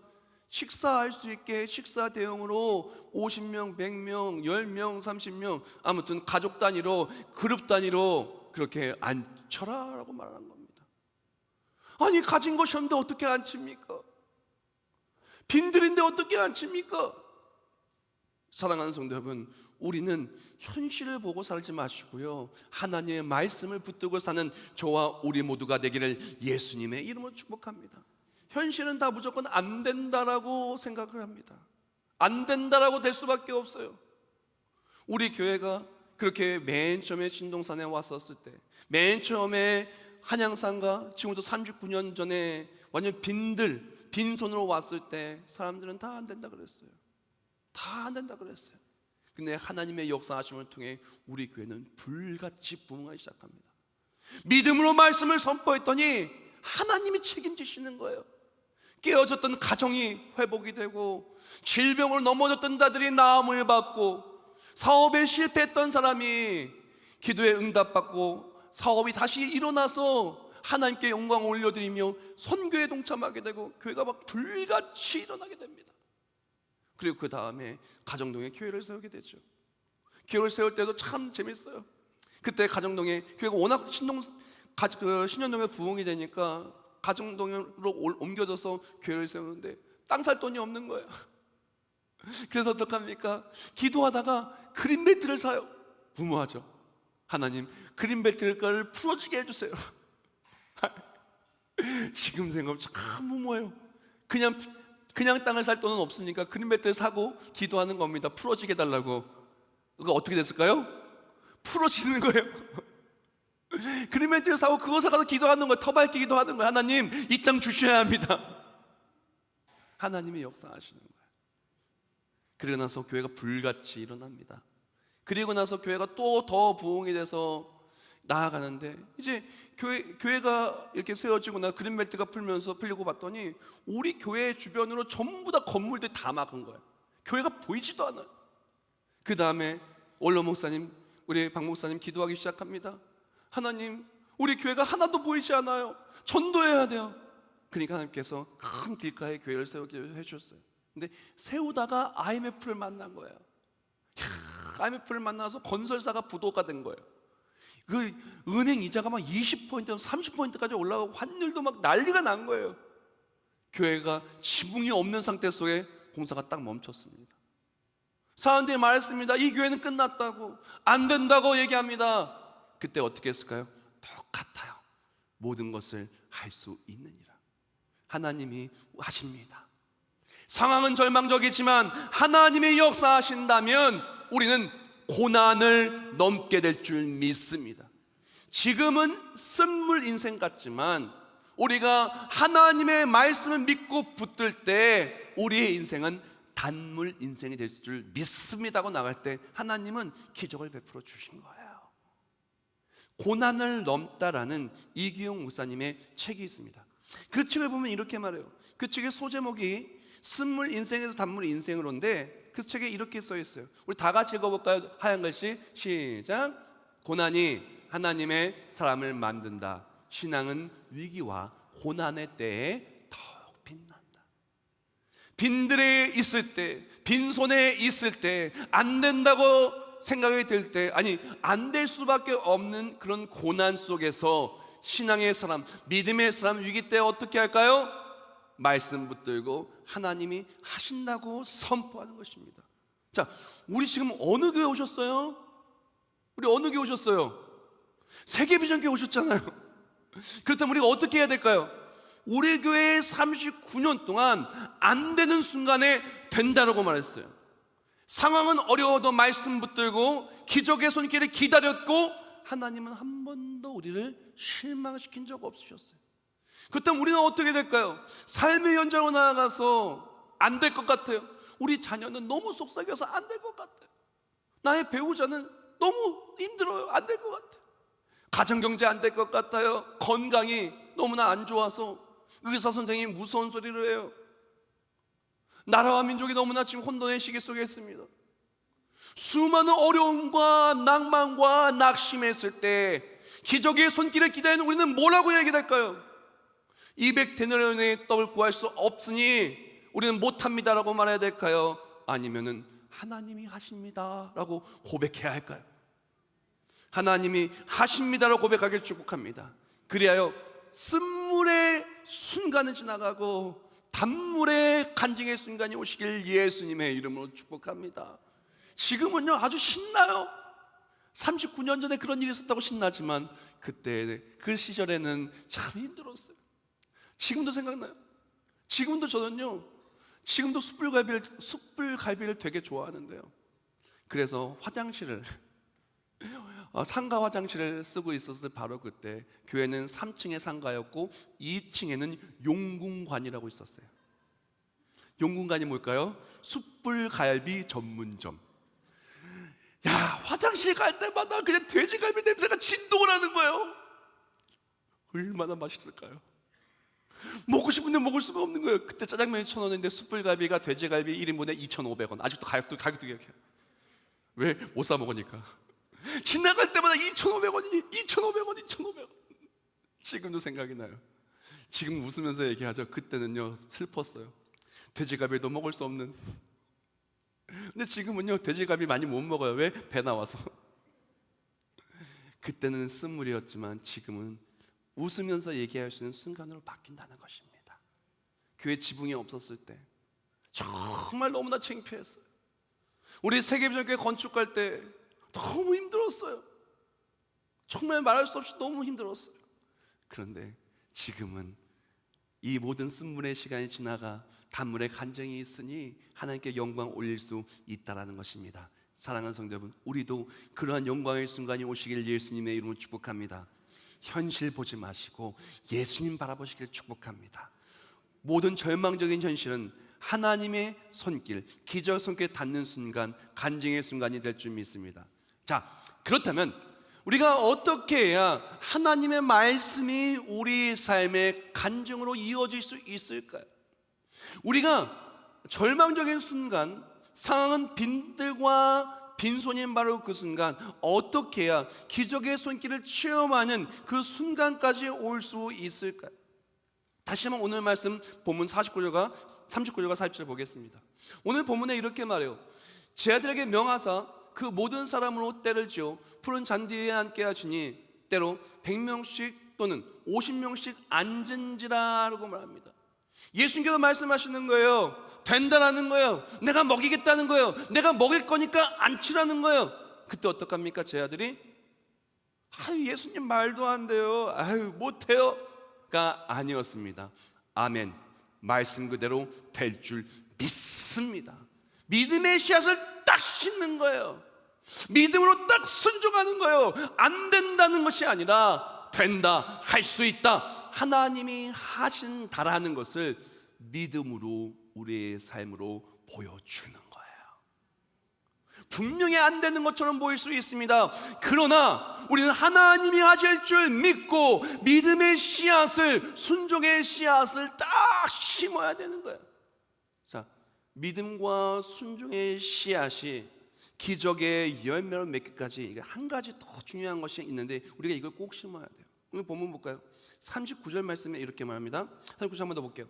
S2: 식사할 수 있게 식사 대용으로 50명, 100명, 10명, 30명, 아무튼 가족 단위로, 그룹 단위로 그렇게 앉혀라라고 말하는 겁니다. 아니, 가진 것이 없는데 어떻게 앉힙니까? 빈들인데 어떻게 앉힙니까? 사랑하는 성도 여러분, 우리는 현실을 보고 살지 마시고요, 하나님의 말씀을 붙들고 사는 저와 우리 모두가 되기를 예수님의 이름으로 축복합니다. 현실은 다 무조건 안 된다라고 생각을 합니다. 안 된다라고 될 수밖에 없어요. 우리 교회가 그렇게 맨 처음에 신동산에 왔었을 때, 맨 처음에 한양산가 지금부터 39년 전에 완전 빈손으로 왔을 때 사람들은 다 안 된다 그랬어요. 다 안 된다 그랬어요. 근데 하나님의 역사하심을 통해 우리 교회는 불같이 부흥하기 시작합니다. 믿음으로 말씀을 선포했더니 하나님이 책임지시는 거예요. 깨어졌던 가정이 회복이 되고, 질병으로 넘어졌던 자들이 나음을 받고, 사업에 실패했던 사람이 기도에 응답받고 사업이 다시 일어나서 하나님께 영광을 올려드리며 선교에 동참하게 되고, 교회가 막 불같이 일어나게 됩니다. 그리고 그 다음에 가정동에 교회를 세우게 되죠. 교회를 세울 때도 참 재밌어요. 그때 가정동에 교회가 워낙 신현동에 부흥이 되니까 가정동으로 옮겨져서 교회를 세우는데 땅 살 돈이 없는 거예요. 그래서 어떡합니까? 기도하다가 그린벨트를 사요. 무모하죠. 하나님, 그린벨트를 풀어지게 해주세요. 지금 생각하면 참 무모해요. 그냥 땅을 살 돈은 없으니까 그린벨트를 사고 기도하는 겁니다. 풀어지게 해달라고. 그거 어떻게 됐을까요? 풀어지는 거예요. 그린벨트를 사고 그거 사가서 기도하는 거예요. 터밟기 기도하는 거예요. 하나님, 이 땅 주셔야 합니다. 하나님이 역사하시는 거예요. 그리고 나서 교회가 불같이 일어납니다. 그리고 나서 교회가 또 더 부흥이 돼서 나아가는데, 이제 교회가 이렇게 세워지고 나 그린벨트가 풀리고 봤더니 우리 교회 주변으로 전부 다 건물들이 다 막은 거예요. 교회가 보이지도 않아요. 그 다음에 원로 목사님, 우리 박 목사님 기도하기 시작합니다. 하나님, 우리 교회가 하나도 보이지 않아요. 전도해야 돼요. 그러니까 하나님께서 큰 길가에 교회를 세우게 해주셨어요. 근데 세우다가 IMF를 만난 거예요. IMF를 만나서 건설사가 부도가 된 거예요. 그 은행 이자가 막 20%, 30%까지 올라가고 환율도 막 난리가 난 거예요. 교회가 지붕이 없는 상태 속에 공사가 딱 멈췄습니다. 사람들이 말했습니다. 이 교회는 끝났다고, 안 된다고 얘기합니다. 그때 어떻게 했을까요? 똑같아요. 모든 것을 할 수 있느니라. 하나님이 하십니다. 상황은 절망적이지만 하나님의 역사하신다면 우리는 고난을 넘게 될 줄 믿습니다. 지금은 쓴물 인생 같지만 우리가 하나님의 말씀을 믿고 붙들 때 우리의 인생은 단물 인생이 될 줄 믿습니다고 나갈 때 하나님은 기적을 베풀어 주신 거예요. 고난을 넘다라는 이기용 목사님의 책이 있습니다. 그 책을 보면 이렇게 말해요. 그 책의 소제목이 쓴물 인생에서 단물 인생으로인데 그 책에 이렇게 써 있어요. 우리 다 같이 읽어볼까요? 하얀 글씨 시작. 고난이 하나님의 사람을 만든다. 신앙은 위기와 고난의 때에 더욱 빛난다. 빈들에 있을 때, 빈손에 있을 때, 안 된다고 생각이 들 때, 아니 안 될 수밖에 없는 그런 고난 속에서 신앙의 사람, 믿음의 사람 위기 때 어떻게 할까요? 말씀 붙들고 하나님이 하신다고 선포하는 것입니다. 자, 우리 지금 어느 교회 오셨어요? 우리 어느 교회 오셨어요? 세계비전교회 오셨잖아요. 그렇다면 우리가 어떻게 해야 될까요? 우리 교회에 39년 동안 안 되는 순간에 된다라고 말했어요. 상황은 어려워도 말씀 붙들고 기적의 손길을 기다렸고 하나님은 한 번도 우리를 실망시킨 적 없으셨어요. 그렇다면 우리는 어떻게 될까요? 삶의 현장으로 나아가서 안 될 것 같아요. 우리 자녀는 너무 속삭여서 안 될 것 같아요. 나의 배우자는 너무 힘들어요. 안 될 것 같아요. 가정경제 안 될 것 같아요. 건강이 너무나 안 좋아서 의사 선생님이 무서운 소리를 해요. 나라와 민족이 너무나 지금 혼돈의 시기 속에 있습니다. 수많은 어려움과 낭만과 낙심했을 때 기적의 손길을 기다리는 우리는 뭐라고 얘기할까요? 200데나리온의 떡을 구할 수 없으니 우리는 못합니다라고 말해야 될까요? 아니면은 하나님이 하십니다라고 고백해야 할까요? 하나님이 하십니다라고 고백하길 축복합니다. 그리하여 쓴물의 순간은 지나가고 단물의 간증의 순간이 오시길 예수님의 이름으로 축복합니다. 지금은요 아주 신나요. 39년 전에 그런 일이 있었다고 신나지만 그때 그 시절에는 참 힘들었어요. 지금도 생각나요. 지금도 저는요 지금도 숯불갈비를 되게 좋아하는데요. 그래서 화장실을 상가 화장실을 쓰고 있었을 바로 그때 교회는 3층에 상가였고 2층에는 용궁관이라고 있었어요. 용궁관이 뭘까요? 숯불갈비 전문점. 야, 화장실 갈 때마다 그냥 돼지갈비 냄새가 진동을 하는 거예요. 얼마나 맛있을까요? 먹고 싶은데 먹을 수가 없는 거예요. 그때 짜장면이 1,000원인데 숯불갈비가 돼지갈비 1인분에 2,500원. 아직도 가격도 기억해요. 왜? 못 사 먹으니까. 지나갈 때마다 2,500원이 2,500원 2,500원. 지금도 생각이 나요. 지금 웃으면서 얘기하죠. 그때는요 슬펐어요. 돼지갈비도 먹을 수 없는. 근데 지금은요 돼지갈비 많이 못 먹어요. 왜? 배 나와서. 그때는 쓴물이었지만 지금은 웃으면서 얘기할 수 있는 순간으로 바뀐다는 것입니다. 교회 지붕이 없었을 때 정말 너무나 창피했어요. 우리 세계비전교회 건축할 때 너무 힘들었어요. 정말 말할 수 없이 너무 힘들었어요. 그런데 지금은 이 모든 쓴물의 시간이 지나가 단물의 간증이 있으니 하나님께 영광 올릴 수 있다라는 것입니다. 사랑하는 성도 여러분, 우리도 그러한 영광의 순간이 오시길 예수님의 이름으로 축복합니다. 현실 보지 마시고 예수님 바라보시길 축복합니다. 모든 절망적인 현실은 하나님의 손길, 기적 손길에 닿는 순간, 간증의 순간이 될 줄 믿습니다. 자, 그렇다면 우리가 어떻게 해야 하나님의 말씀이 우리 삶의 간증으로 이어질 수 있을까요? 우리가 절망적인 순간, 상황은 빈들과 빈손인 바로 그 순간, 어떻게 해야 기적의 손길을 체험하는 그 순간까지 올 수 있을까요? 다시 한번 오늘 말씀 본문 39절과 40절 보겠습니다. 오늘 본문에 이렇게 말해요. 제 아들에게 명하사 그 모든 사람으로 때를 지어 푸른 잔디 위에 앉게 하시니 때로 100명씩 또는 50명씩 앉은지라라고 말합니다. 예수님께서 말씀하시는 거예요. 된다라는 거예요. 내가 먹이겠다는 거예요. 내가 먹일 거니까 앉히라는 거예요. 그때 어떡합니까? 제 아들이 아유 예수님 말도 안 돼요. 아유 못해요. 가 아니었습니다. 아멘. 말씀 그대로 될 줄 믿습니다. 믿음의 씨앗을 딱 심는 거예요. 믿음으로 딱 순종하는 거예요. 안 된다는 것이 아니라 된다, 할 수 있다, 하나님이 하신다라는 것을 믿음으로 우리의 삶으로 보여주는 거예요. 분명히 안 되는 것처럼 보일 수 있습니다. 그러나 우리는 하나님이 하실 줄 믿고 믿음의 씨앗을, 순종의 씨앗을 딱 심어야 되는 거예요. 자, 믿음과 순종의 씨앗이 기적의 열매를 맺기까지 한 가지 더 중요한 것이 있는데 우리가 이걸 꼭 심어야 돼요. 오늘 본문 볼까요? 39절 말씀에 이렇게 말합니다. 39절 한 번 더 볼게요.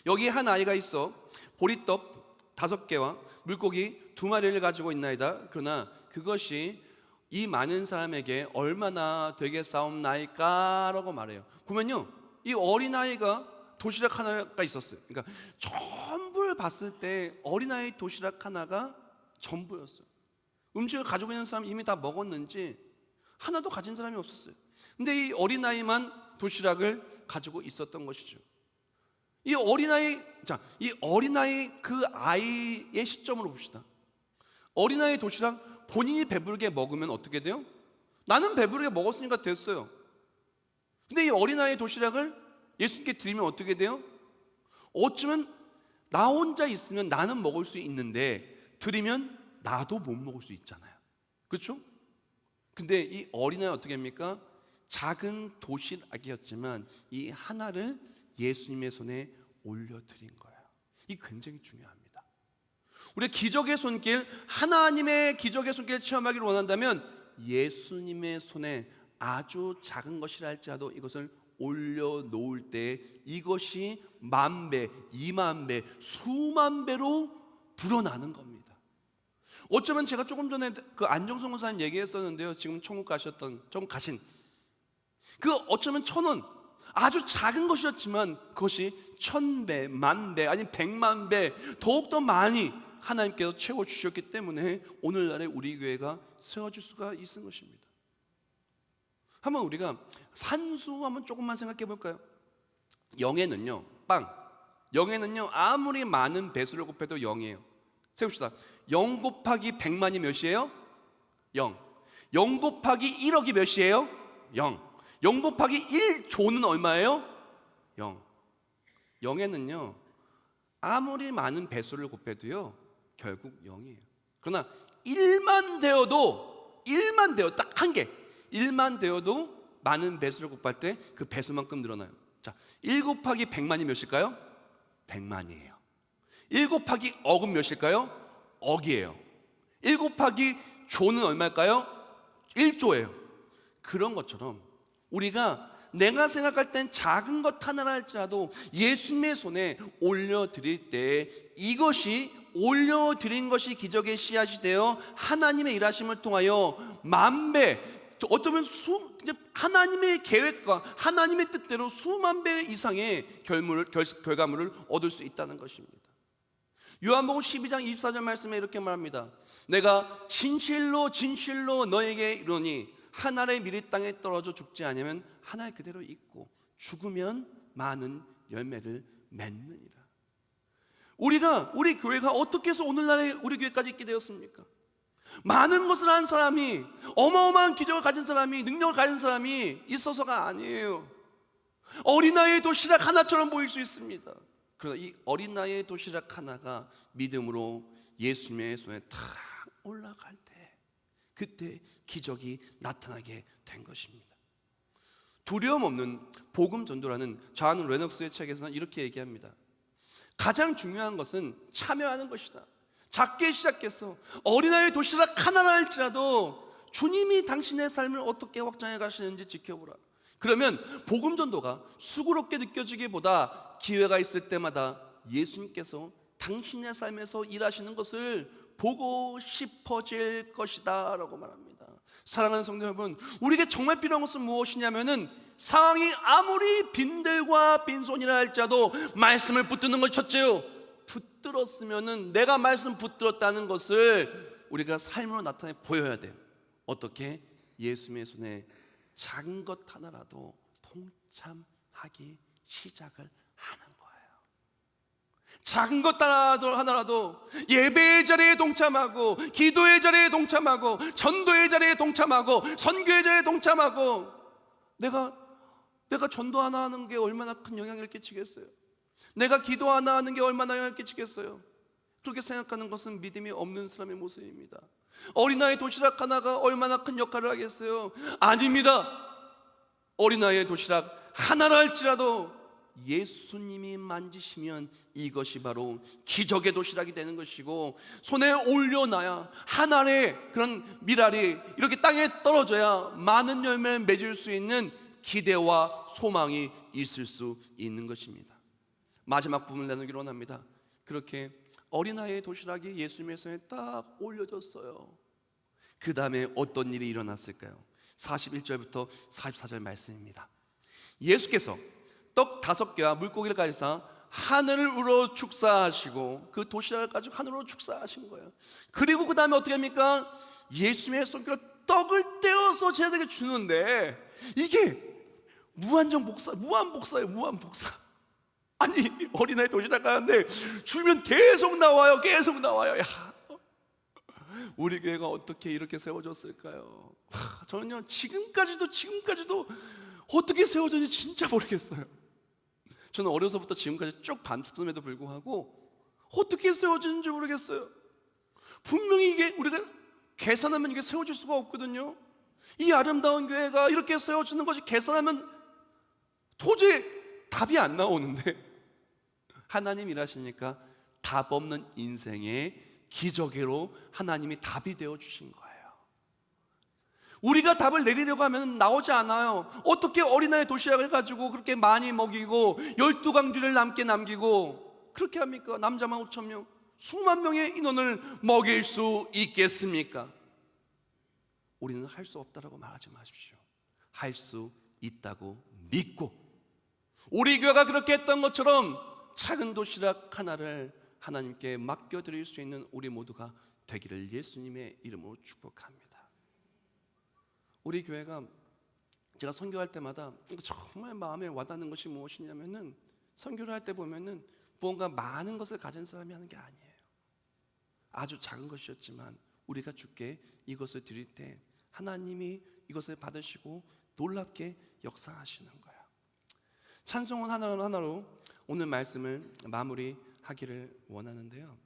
S2: 여기 한 아이가 있어 보리떡 5개와 물고기 2마리를 가지고 있나이다. 그러나 그것이 이 많은 사람에게 얼마나 되겠사옵나이까 라고 말해요. 보면요 이 어린아이가 도시락 하나가 있었어요. 그러니까 전부를 봤을 때 어린아이 도시락 하나가 전부였어요. 음식을 가지고 있는 사람이 이미 다 먹었는지 하나도 가진 사람이 없었어요. 근데 이 어린아이만 도시락을 가지고 있었던 것이죠. 이 어린아이 그 아이의 시점으로 봅시다. 어린아이 도시락 본인이 배부르게 먹으면 어떻게 돼요? 나는 배부르게 먹었으니까 됐어요. 근데 이 어린아이 도시락을 예수님께 드리면 어떻게 돼요? 어쩌면 나 혼자 있으면 나는 먹을 수 있는데 드리면 나도 못 먹을 수 있잖아요. 그렇죠? 근데 이 어린아이 어떻게 합니까? 작은 도시락이었지만 이 하나를 예수님의 손에 올려드린 거예요. 이 굉장히 중요합니다. 우리 기적의 손길, 하나님의 기적의 손길을 체험하기를 원한다면 예수님의 손에 아주 작은 것이라 할지라도 이것을 올려놓을 때 이것이 10,000배, 20,000배, 수만 배로 불어나는 겁니다. 어쩌면 제가 조금 전에 그 안정성 권사님 얘기했었는데요, 지금 천국 가신 그 어쩌면 1,000원, 아주 작은 것이었지만 그것이 1,000배, 10,000배, 아니 100,000배 더욱더 많이 하나님께서 채워주셨기 때문에 오늘날의 우리 교회가 세워질 수가 있는 것입니다. 한번 우리가 산수 한번 조금만 생각해 볼까요? 0에는요, 영에는요 아무리 많은 배수를 곱해도 0이에요. 세웁시다. 0 곱하기 100만이 몇이에요? 0. 0 곱하기 1억이 몇이에요? 0. 0 곱하기 1조는 얼마예요? 0. 0에는요 아무리 많은 배수를 곱해도요 결국 0이에요. 그러나 1만 되어도 딱 한 개, 1만 되어도 많은 배수를 곱할 때 그 배수만큼 늘어나요. 자, 1 곱하기 100만이 몇일까요? 100만이에요. 1 곱하기 억은 몇일까요? 억이에요. 1 곱하기 조는 얼마일까요? 1조예요. 그런 것처럼 우리가 내가 생각할 땐 작은 것 하나라 할지라도 예수님의 손에 올려드릴 때 이것이 올려드린 것이 기적의 씨앗이 되어 하나님의 일하심을 통하여 10,000배, 어쩌면 하나님의 계획과 하나님의 뜻대로 수만 배 이상의 결과물을 얻을 수 있다는 것입니다. 요한복음 12장 24절 말씀에 이렇게 말합니다. 내가 진실로 너에게 이르노니 한 알의 밀이 땅에 떨어져 죽지 않으면 한 알 그대로 있고 죽으면 많은 열매를 맺느니라. 우리 교회가 어떻게 해서 오늘날에 우리 교회까지 있게 되었습니까? 많은 것을 한 사람이, 어마어마한 기적을 가진 사람이, 능력을 가진 사람이 있어서가 아니에요. 어린아이의 도시락 하나처럼 보일 수 있습니다. 그러나 이 어린아이의 도시락 하나가 믿음으로 예수님의 손에 탁 올라갈 때 그때 기적이 나타나게 된 것입니다. 두려움 없는 복음 전도라는 존 레녹스의 책에서는 이렇게 얘기합니다. 가장 중요한 것은 참여하는 것이다. 작게 시작해서 어린아이의 도시락 하나라 할지라도 주님이 당신의 삶을 어떻게 확장해 가시는지 지켜보라. 그러면 복음 전도가 수고롭게 느껴지기보다 기회가 있을 때마다 예수님께서 당신의 삶에서 일하시는 것을 보고 싶어질 것이다 라고 말합니다. 사랑하는 성도 여러분, 우리에게 정말 필요한 것은 무엇이냐면은 상황이 아무리 빈들과 빈손이라 할지라도 말씀을 붙드는 걸 첫째요, 붙들었으면은 내가 말씀 붙들었다는 것을 우리가 삶으로 나타내 보여야 돼요. 어떻게? 예수님의 손에 작은 것 하나라도 동참하기 시작을 하는 거예요. 작은 것 하나라도 예배의 자리에 동참하고, 기도의 자리에 동참하고, 전도의 자리에 동참하고, 선교의 자리에 동참하고. 내가 전도 하나 하는 게 얼마나 큰 영향을 끼치겠어요? 내가 기도 하나 하는 게 얼마나 영향을 끼치겠어요? 그렇게 생각하는 것은 믿음이 없는 사람의 모습입니다. 어린아이 도시락 하나가 얼마나 큰 역할을 하겠어요? 아닙니다. 어린아이의 도시락 하나라 할지라도 예수님이 만지시면 이것이 바로 기적의 도시락이 되는 것이고, 손에 올려놔야 한 알의 그런 밀알이 이렇게 땅에 떨어져야 많은 열매를 맺을 수 있는 기대와 소망이 있을 수 있는 것입니다. 마지막 부분을 나누기로 원합니다. 그렇게 어린아이의 도시락이 예수님의 손에 딱 올려졌어요. 그 다음에 어떤 일이 일어났을까요? 41절부터 44절 말씀입니다. 예수께서 떡 5개와 물고기를 가지사 하늘을 우러 축사하시고 그 도시락을 가지고 하늘으로 축사하신 거예요. 그리고 그 다음에 어떻게 합니까? 예수님의 손길로 떡을 떼어서 제자들에게 주는데 이게 무한 복사예요. 무한 복사. 아니, 어린아이 도시락 가는데 주면 계속 나와요. 야, 우리 교회가 어떻게 이렇게 세워졌을까요? 저는요 지금까지도 어떻게 세워졌는지 진짜 모르겠어요. 저는 어려서부터 지금까지 쭉 반복함에도 불구하고 어떻게 세워졌는지 모르겠어요. 분명히 이게 우리가 계산하면 이게 세워질 수가 없거든요. 이 아름다운 교회가 이렇게 세워지는 것이 계산하면 도저히 답이 안 나오는데 하나님 일하시니까 답 없는 인생의 기적으로 하나님이 답이 되어 주신 거예요. 우리가 답을 내리려고 하면 나오지 않아요. 어떻게 어린아이 도시락을 가지고 그렇게 많이 먹이고 12강주를 남기고 그렇게 합니까? 남자만 5천 명, 수만 명의 인원을 먹일 수 있겠습니까? 우리는 할 수 없다라고 말하지 마십시오. 할 수 있다고 믿고, 우리 교회가 그렇게 했던 것처럼 작은 도시락 하나를 하나님께 맡겨드릴 수 있는 우리 모두가 되기를 예수님의 이름으로 축복합니다. 우리 교회가 제가 선교할 때마다 정말 마음에 와닿는 것이 무엇이냐면은, 선교를 할 때 보면은 무언가 많은 것을 가진 사람이 하는 게 아니에요. 아주 작은 것이었지만 우리가 주께 이것을 드릴 때 하나님이 이것을 받으시고 놀랍게 역사하시는 거예요. 찬송은 하나로 오늘 말씀을 마무리하기를 원하는데요,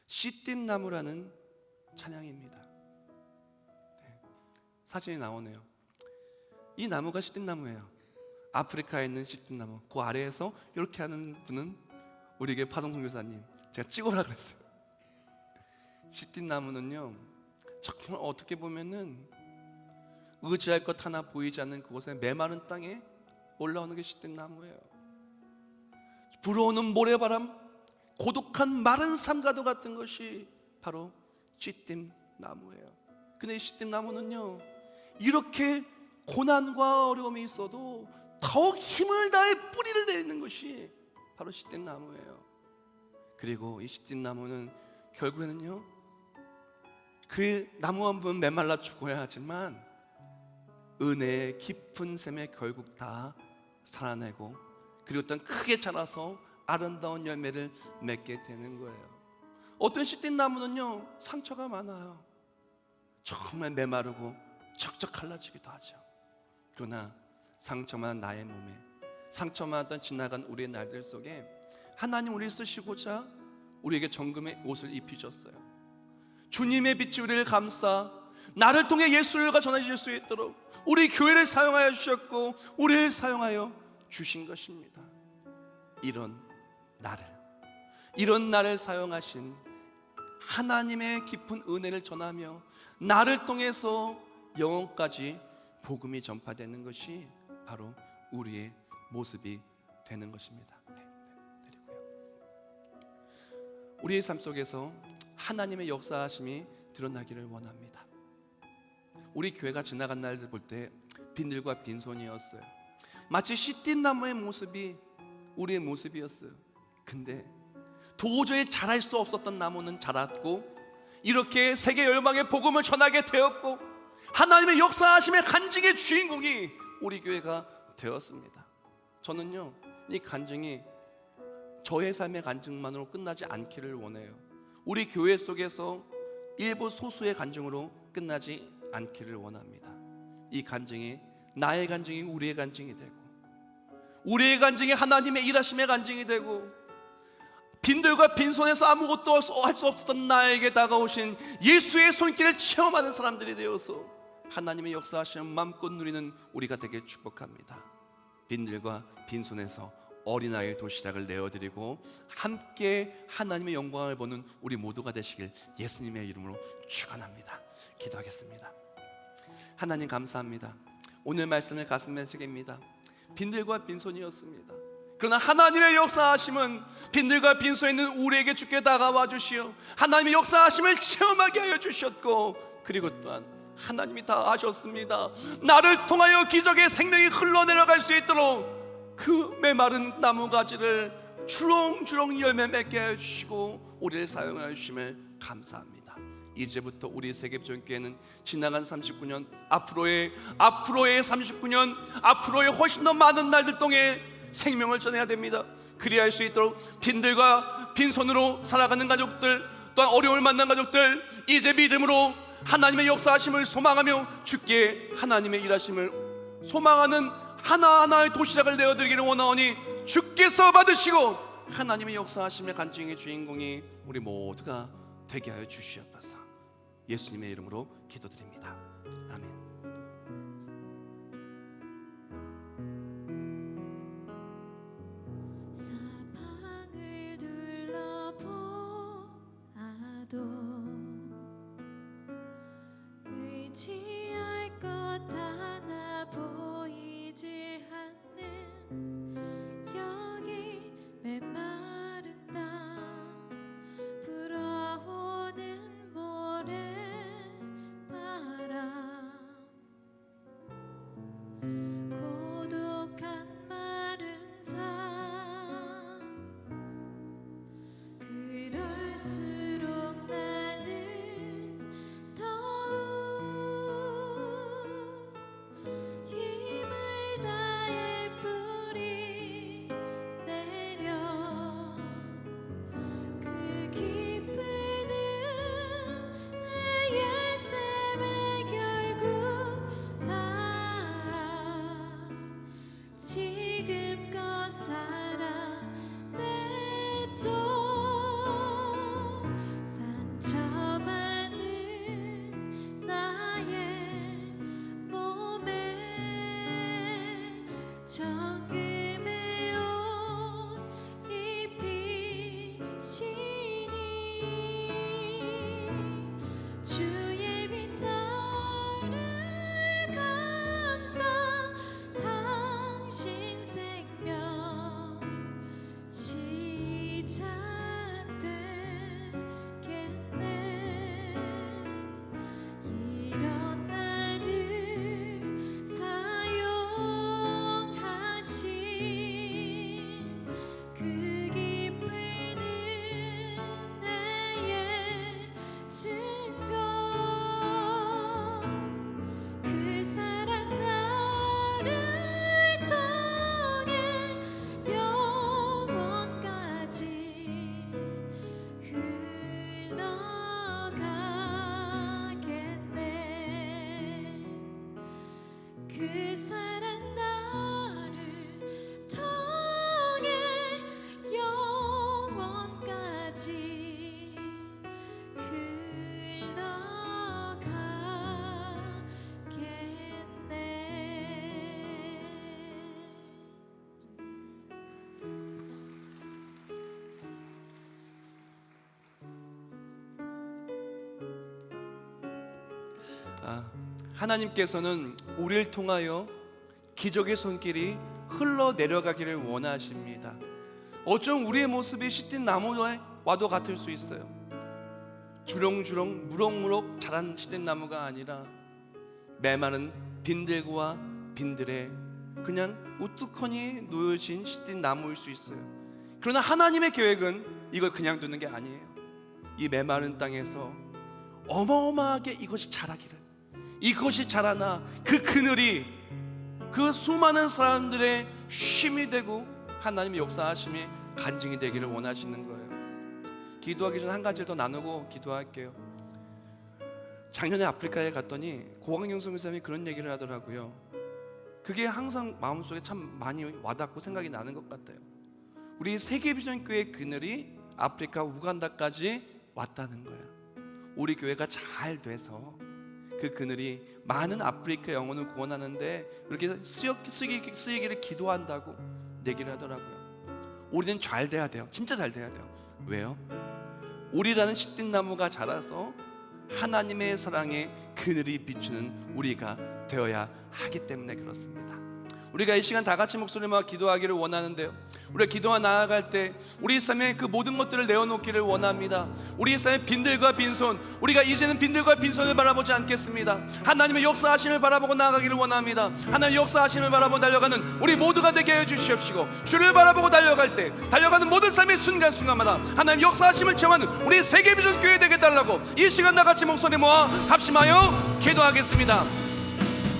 S2: 씨띠나무라는 찬양입니다. 사진이 나오네요. 이 나무가 씨띠나무예요. 아프리카에 있는 씨띠나무. 그 아래에서 이렇게 하는 분은 우리 교회 파동성 교사님, 제가 찍어라 그랬어요. 씨띠나무는요, 정말 어떻게 보면은 의지할 것 하나 보이지 않는 그곳에 메마른 땅에 올라오는 게 씨띠나무예요. 불어오는 모래바람, 고독한 마른 삶과도 같은 것이 바로 씨띠나무예요. 근데 이 씨띠나무는요, 이렇게 고난과 어려움이 있어도 더욱 힘을 다해 뿌리를 내리는 것이 바로 씨띠나무예요. 그리고 이 씨띠나무는 결국에는요, 그 나무 한 번 메말라 죽어야 하지만 은혜의 깊은 샘에 결국 다 살아내고, 그리고 또 크게 자라서 아름다운 열매를 맺게 되는 거예요. 어떤 씨띠나무는요, 상처가 많아요. 정말 메마르고 척척 갈라지기도 하죠. 그러나 상처만 나의 몸에, 상처만 어떤 지나간 우리의 날들 속에 하나님 우리를 쓰시고자 우리에게 정금의 옷을 입히셨어요. 주님의 빛이 우리를 감싸 나를 통해 예수가 전해질 수 있도록 우리 교회를 사용하여 주셨고 우리를 사용하여 주신 것입니다. 이런 나를 사용하신 하나님의 깊은 은혜를 전하며 나를 통해서 영혼까지 복음이 전파되는 것이 바로 우리의 모습이 되는 것입니다. 그리고요, 우리의 삶 속에서 하나님의 역사하심이 드러나기를 원합니다. 우리 교회가 지나간 날들 볼 때 빈들과 빈손이었어요. 마치 씨띠나무의 모습이 우리의 모습이었어요. 근데 도저히 자랄 수 없었던 나무는 자랐고, 이렇게 세계 열방의 복음을 전하게 되었고, 하나님의 역사하심의 간증의 주인공이 우리 교회가 되었습니다. 저는요, 이 간증이 저의 삶의 간증만으로 끝나지 않기를 원해요. 우리 교회 속에서 일부 소수의 간증으로 끝나지 않기를 원합니다. 이 간증이 나의 간증이 우리의 간증이 되고, 우리의 간증이 하나님의 일하심의 간증이 되고, 빈들과 빈손에서 아무것도 할 수 없었던 나에게 다가오신 예수의 손길을 체험하는 사람들이 되어서 하나님의 역사하시는 마음껏 누리는 우리가 되게 축복합니다. 빈들과 빈손에서 어린아이의 도시락을 내어드리고 함께 하나님의 영광을 보는 우리 모두가 되시길 예수님의 이름으로 축원합니다. 기도하겠습니다. 하나님 감사합니다. 오늘 말씀을 가슴에 새깁니다. 빈들과 빈손이었습니다. 그러나 하나님의 역사하심은 빈들과 빈손에 있는 우리에게 주께 다가와 주시어 하나님의 역사하심을 체험하게 하여 주셨고, 그리고 또한 하나님이 다 하셨습니다. 나를 통하여 기적의 생명이 흘러내려갈 수 있도록 그 메마른 나무가지를 주렁주렁 열매 맺게 하여 주시고 우리를 사용하여 주심을 감사합니다. 이제부터 우리 세계전교회는 지나간 39년, 앞으로의 39년, 앞으로의 훨씬 더 많은 날들 동안 생명을 전해야 됩니다. 그리할 수 있도록 빈들과 빈손으로 살아가는 가족들, 또한 어려움을 만난 가족들, 이제 믿음으로 하나님의 역사하심을 소망하며 주께 하나님의 일하심을 소망하는 하나하나의 도시락을 내어드리기를 원하오니 주께서 받으시고 하나님의 역사하심의 간증의 주인공이 우리 모두가 되게 하여 주시옵소서. 예수님의 이름으로 기도드립니다. 아멘.
S1: 사방을 둘러보아도 의지 갈수록 나는 더욱 힘을 다해 뿌리 내려 그 깊은 은혜의 샘에 결국 다 지금껏 살아내줘. 상처 많은 나의 몸에 정금의 옷 입히시니 주의 빛 나를 감싸 당신 생명 시작되겠네. 이런 나를 사용하신 그 깊은 은혜의 증거, 그 사랑 나를 통해 영원까지 흘러가겠네. 그 사랑 나를 통해 영원까지
S2: 하나님께서는 우리를 통하여 기적의 손길이 흘러 내려가기를 원하십니다. 어쩜 우리의 모습이 시든 나무와도 같을 수 있어요. 주렁주렁 무럭무럭 자란 시든 나무가 아니라 메마른 빈들과 빈들에 그냥 우뚝하니 놓여진 시든 나무일 수 있어요. 그러나 하나님의 계획은 이걸 그냥 두는 게 아니에요. 이 메마른 땅에서 어마어마하게 이것이 자라기를, 이것이 자라나 그 그늘이 그 수많은 사람들의 쉼이 되고 하나님의 역사하심이 간증이 되기를 원하시는 거예요. 기도하기 전에 한 가지를 더 나누고 기도할게요. 작년에 아프리카에 갔더니 고광영 선교사님이 그런 얘기를 하더라고요. 그게 항상 마음속에 참 많이 와닿고 생각이 나는 것 같아요. 우리 세계비전교회 그늘이 아프리카 우간다까지 왔다는 거예요. 우리 교회가 잘 돼서 그 그늘이 많은 아프리카 영혼을 구원하는데 이렇게 쓰이기를 기도한다고 얘기를 하더라고요. 우리는 잘 돼야 돼요. 진짜 잘 돼야 돼요. 왜요? 우리라는 시든나무가 자라서 하나님의 사랑의 그늘이 비추는 우리가 되어야 하기 때문에 그렇습니다. 우리가 이 시간 다 같이 목소리만 기도하기를 원하는데요, 우리가 기도가 나아갈 때 우리 삶에 그 모든 것들을 내어놓기를 원합니다. 우리 삶의 빈들과 빈손, 우리가 이제는 빈들과 빈손을 바라보지 않겠습니다. 하나님의 역사하심을 바라보고 나아가기를 원합니다. 하나님의 역사하심을 바라보고 달려가는 우리 모두가 되게 해주시옵시고, 주를 바라보고 달려갈 때 달려가는 모든 삶의 순간순간마다 하나님 역사하심을 체험하는 우리 세계비전교회 되게 달라고 이 시간 다 같이 목소리 모아 합심하여 기도하겠습니다.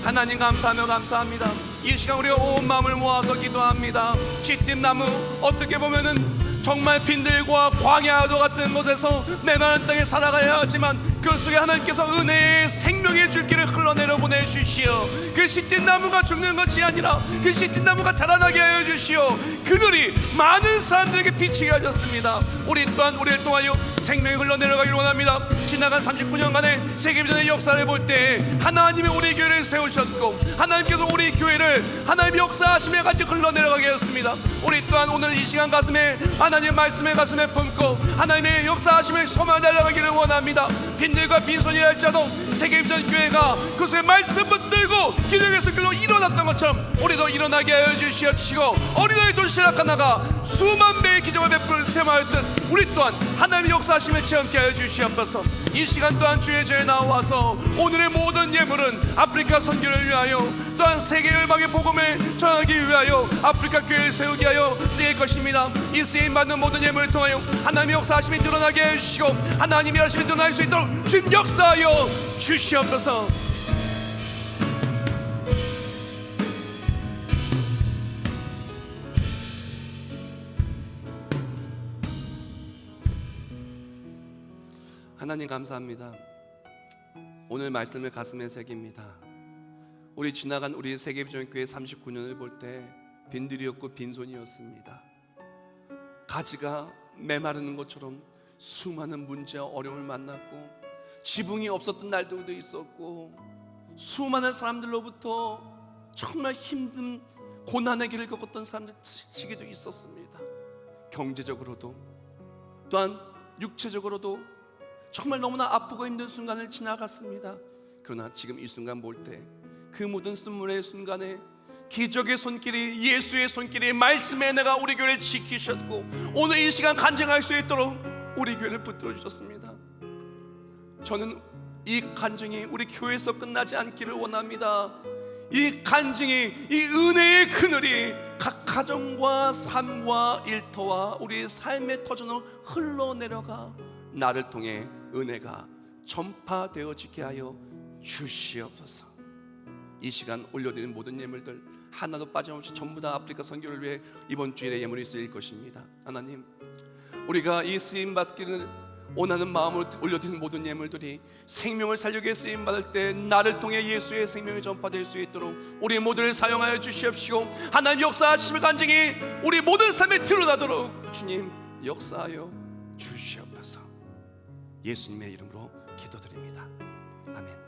S2: 하나님 감사하며 감사합니다. 이 시간 우리가 온 마음을 모아서 기도합니다. 시딤나무, 어떻게 보면은 정말 빈들과 광야도 같은 곳에서 메마른 땅에 살아가야 하지만 그 속에 하나님께서 은혜의 생명의 줄기를 흘러내려 보내주시오. 그 시딤나무가 죽는 것이 아니라 그 시딤나무가 자라나게 하여 주시오. 그들이 많은 사람들에게 비치게 하셨습니다. 우리 또한 우리를 통하여 생명이 흘러내려가기를 원합니다. 지나간 39년간의 세계비전의 역사를 볼 때 하나님이 우리 교회를 세우셨고 하나님께서 우리 교회를 하나님의 역사하심에 같이 흘러내려가게 하였습니다. 우리 또한 오늘 이 시간 가슴에 하나님의 말씀을 가슴에 품고 하나님의 역사하심을 소망 달려가기를 원합니다. 빈들과 빈손이 할지라도 세계비전교회가 그 속에 말씀 붙들고 기적의 손길로 일어났던 것처럼 우리도 일어나게 하여 주시옵시고, 어린아이 도시락 하나가 수만 배의 기적을 베풀 체험하였던 우리 또한 하나님의 역사하심을 체험케 하여 주시옵소서. 이 시간 또한 주의 제에 나와서 오늘의 모든 예물은 아프리카 선교를 위하여 또한 세계 열방의 복음을 전하기 위하여 아프리카 교회를 세우기 하여 쓰일 것입니다. 이 쓰임 받는 모든 예물을 통하여 하나님의 역사하심이 드러나게 해주시고 하나님의 하심이 드러날 수 있도록 주님 역사하여 주시옵소서. 하나님 감사합니다. 오늘 말씀을 가슴에 새깁니다. 우리 지나간 우리 세계비전교회 39년을 볼 때 빈들이었고 빈손이었습니다. 가지가 메마르는 것처럼 수많은 문제와 어려움을 만났고 지붕이 없었던 날들도 있었고 수많은 사람들로부터 정말 힘든 고난의 길을 겪었던 사람들 시기도 있었습니다. 경제적으로도 또한 육체적으로도 정말 너무나 아프고 힘든 순간을 지나갔습니다. 그러나 지금 이 순간 볼 때 그 모든 쓴물의 순간에 기적의 손길이, 예수의 손길이, 말씀의 은혜가 우리 교회를 지키셨고 오늘 이 시간 간증할 수 있도록 우리 교회를 붙들어 주셨습니다. 저는 이 간증이 우리 교회에서 끝나지 않기를 원합니다. 이 간증이, 이 은혜의 그늘이 각 가정과 삶과 일터와 우리의 삶의 터전으로 흘러내려가 나를 통해 은혜가 전파되어지게 하여 주시옵소서. 이 시간 올려드린 모든 예물들 하나도 빠짐없이 전부 다 아프리카 선교를 위해 이번 주일에 예물이 쓰일 것입니다. 하나님, 우리가 이 쓰임받기를 원하는 마음으로 올려드린 모든 예물들이 생명을 살리기 위해 쓰임받을 때 나를 통해 예수의 생명이 전파될 수 있도록 우리 모두를 사용하여 주시옵시고 하나님 역사하심의 간증이 우리 모든 삶에 드러나도록 주님 역사하여 주시옵소서. 예수님의 이름으로 기도드립니다. 아멘.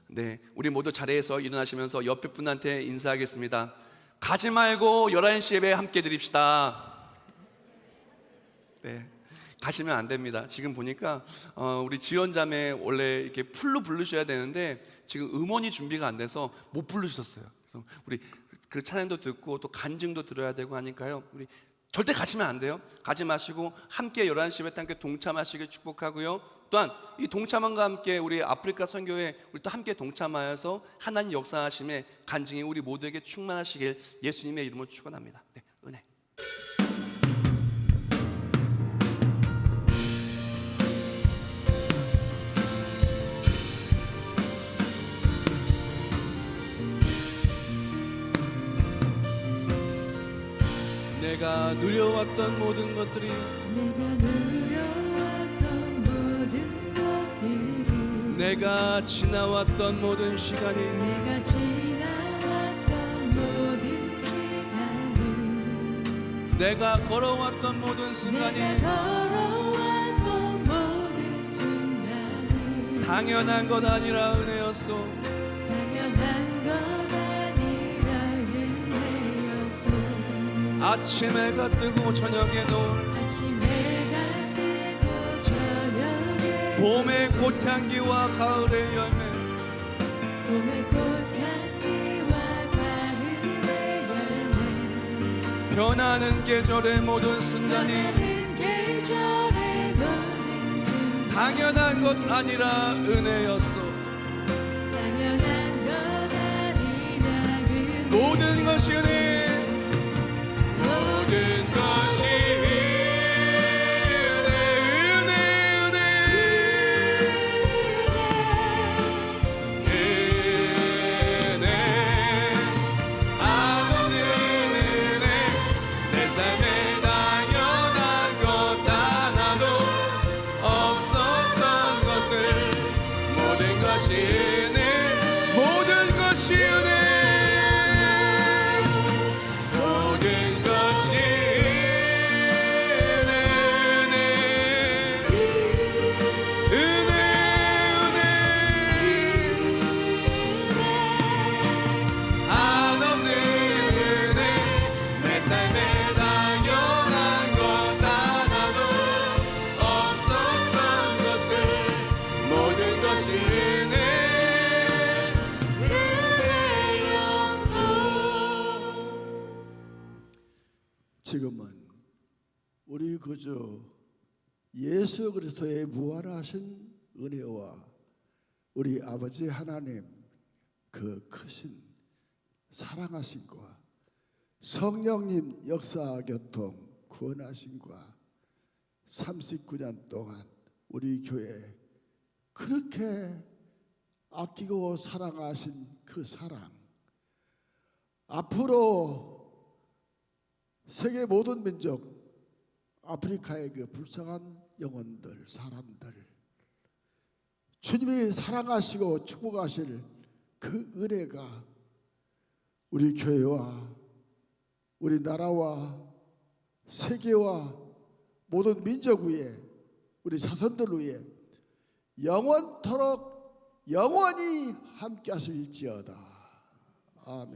S2: 네, 우리 모두 자리에서 일어나시면서 옆에 분한테 인사하겠습니다. 가지 말고 11시 예배 함께 드립시다. 네, 가시면 안 됩니다. 지금 보니까 우리 지원자매 원래 이렇게 풀로 부르셔야 되는데 지금 음원이 준비가 안 돼서 못 부르셨어요. 그래서 우리 그 찬양도 듣고 또 간증도 들어야 되고 하니까요. 우리 절대 가시면 안 돼요. 가지 마시고 함께 11시 예배 때 함께 동참하시길 축복하고요. 또한 이 동참함과 함께 우리 아프리카 선교회 우리 또 함께 동참하여서 하나님 역사하심의 간증이 우리 모두에게 충만하시길 예수님의 이름으로 축원합니다. 네, 은혜. 내가 누려왔던 모든 것들이 내가 지나왔던 모든 시간이 내가 걸어왔던 모든 순간이 당연한 것 아니라 은혜였소. 아침 해가 뜨고 저녁에 노을 봄의 꽃향기와 가을의 열매 변하는 계절의 모든 순간이 당연한 것 아니라 은혜였소. 모든 것이 은혜 모든 것이
S7: 지금은 우리 그저 예수 그리스도의 부활하신 은혜와 우리 아버지 하나님 그 크신 사랑하심과 성령님 역사 교통 구원하심과 39년 동안 우리 교회 그렇게 아끼고 사랑하신 그 사랑, 앞으로 세계 모든 민족, 아프리카의 그 불쌍한 영혼들, 사람들, 주님이 사랑하시고 축복하실 그 은혜가 우리 교회와 우리 나라와 세계와 모든 민족 위에, 우리 자손들 위에 영원토록 영원히 함께 하실지어다. 아멘.